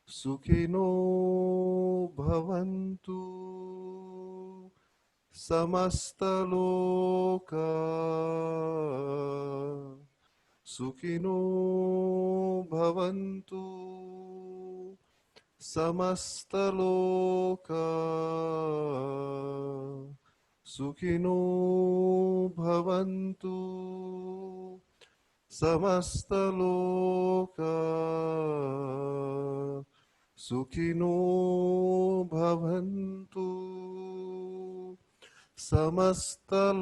Sukhino bhavantu samastaloka Sukhino bhavantu samastaloka Sukhino bhavantu samastaloka Sukhino bhavantu samastaloka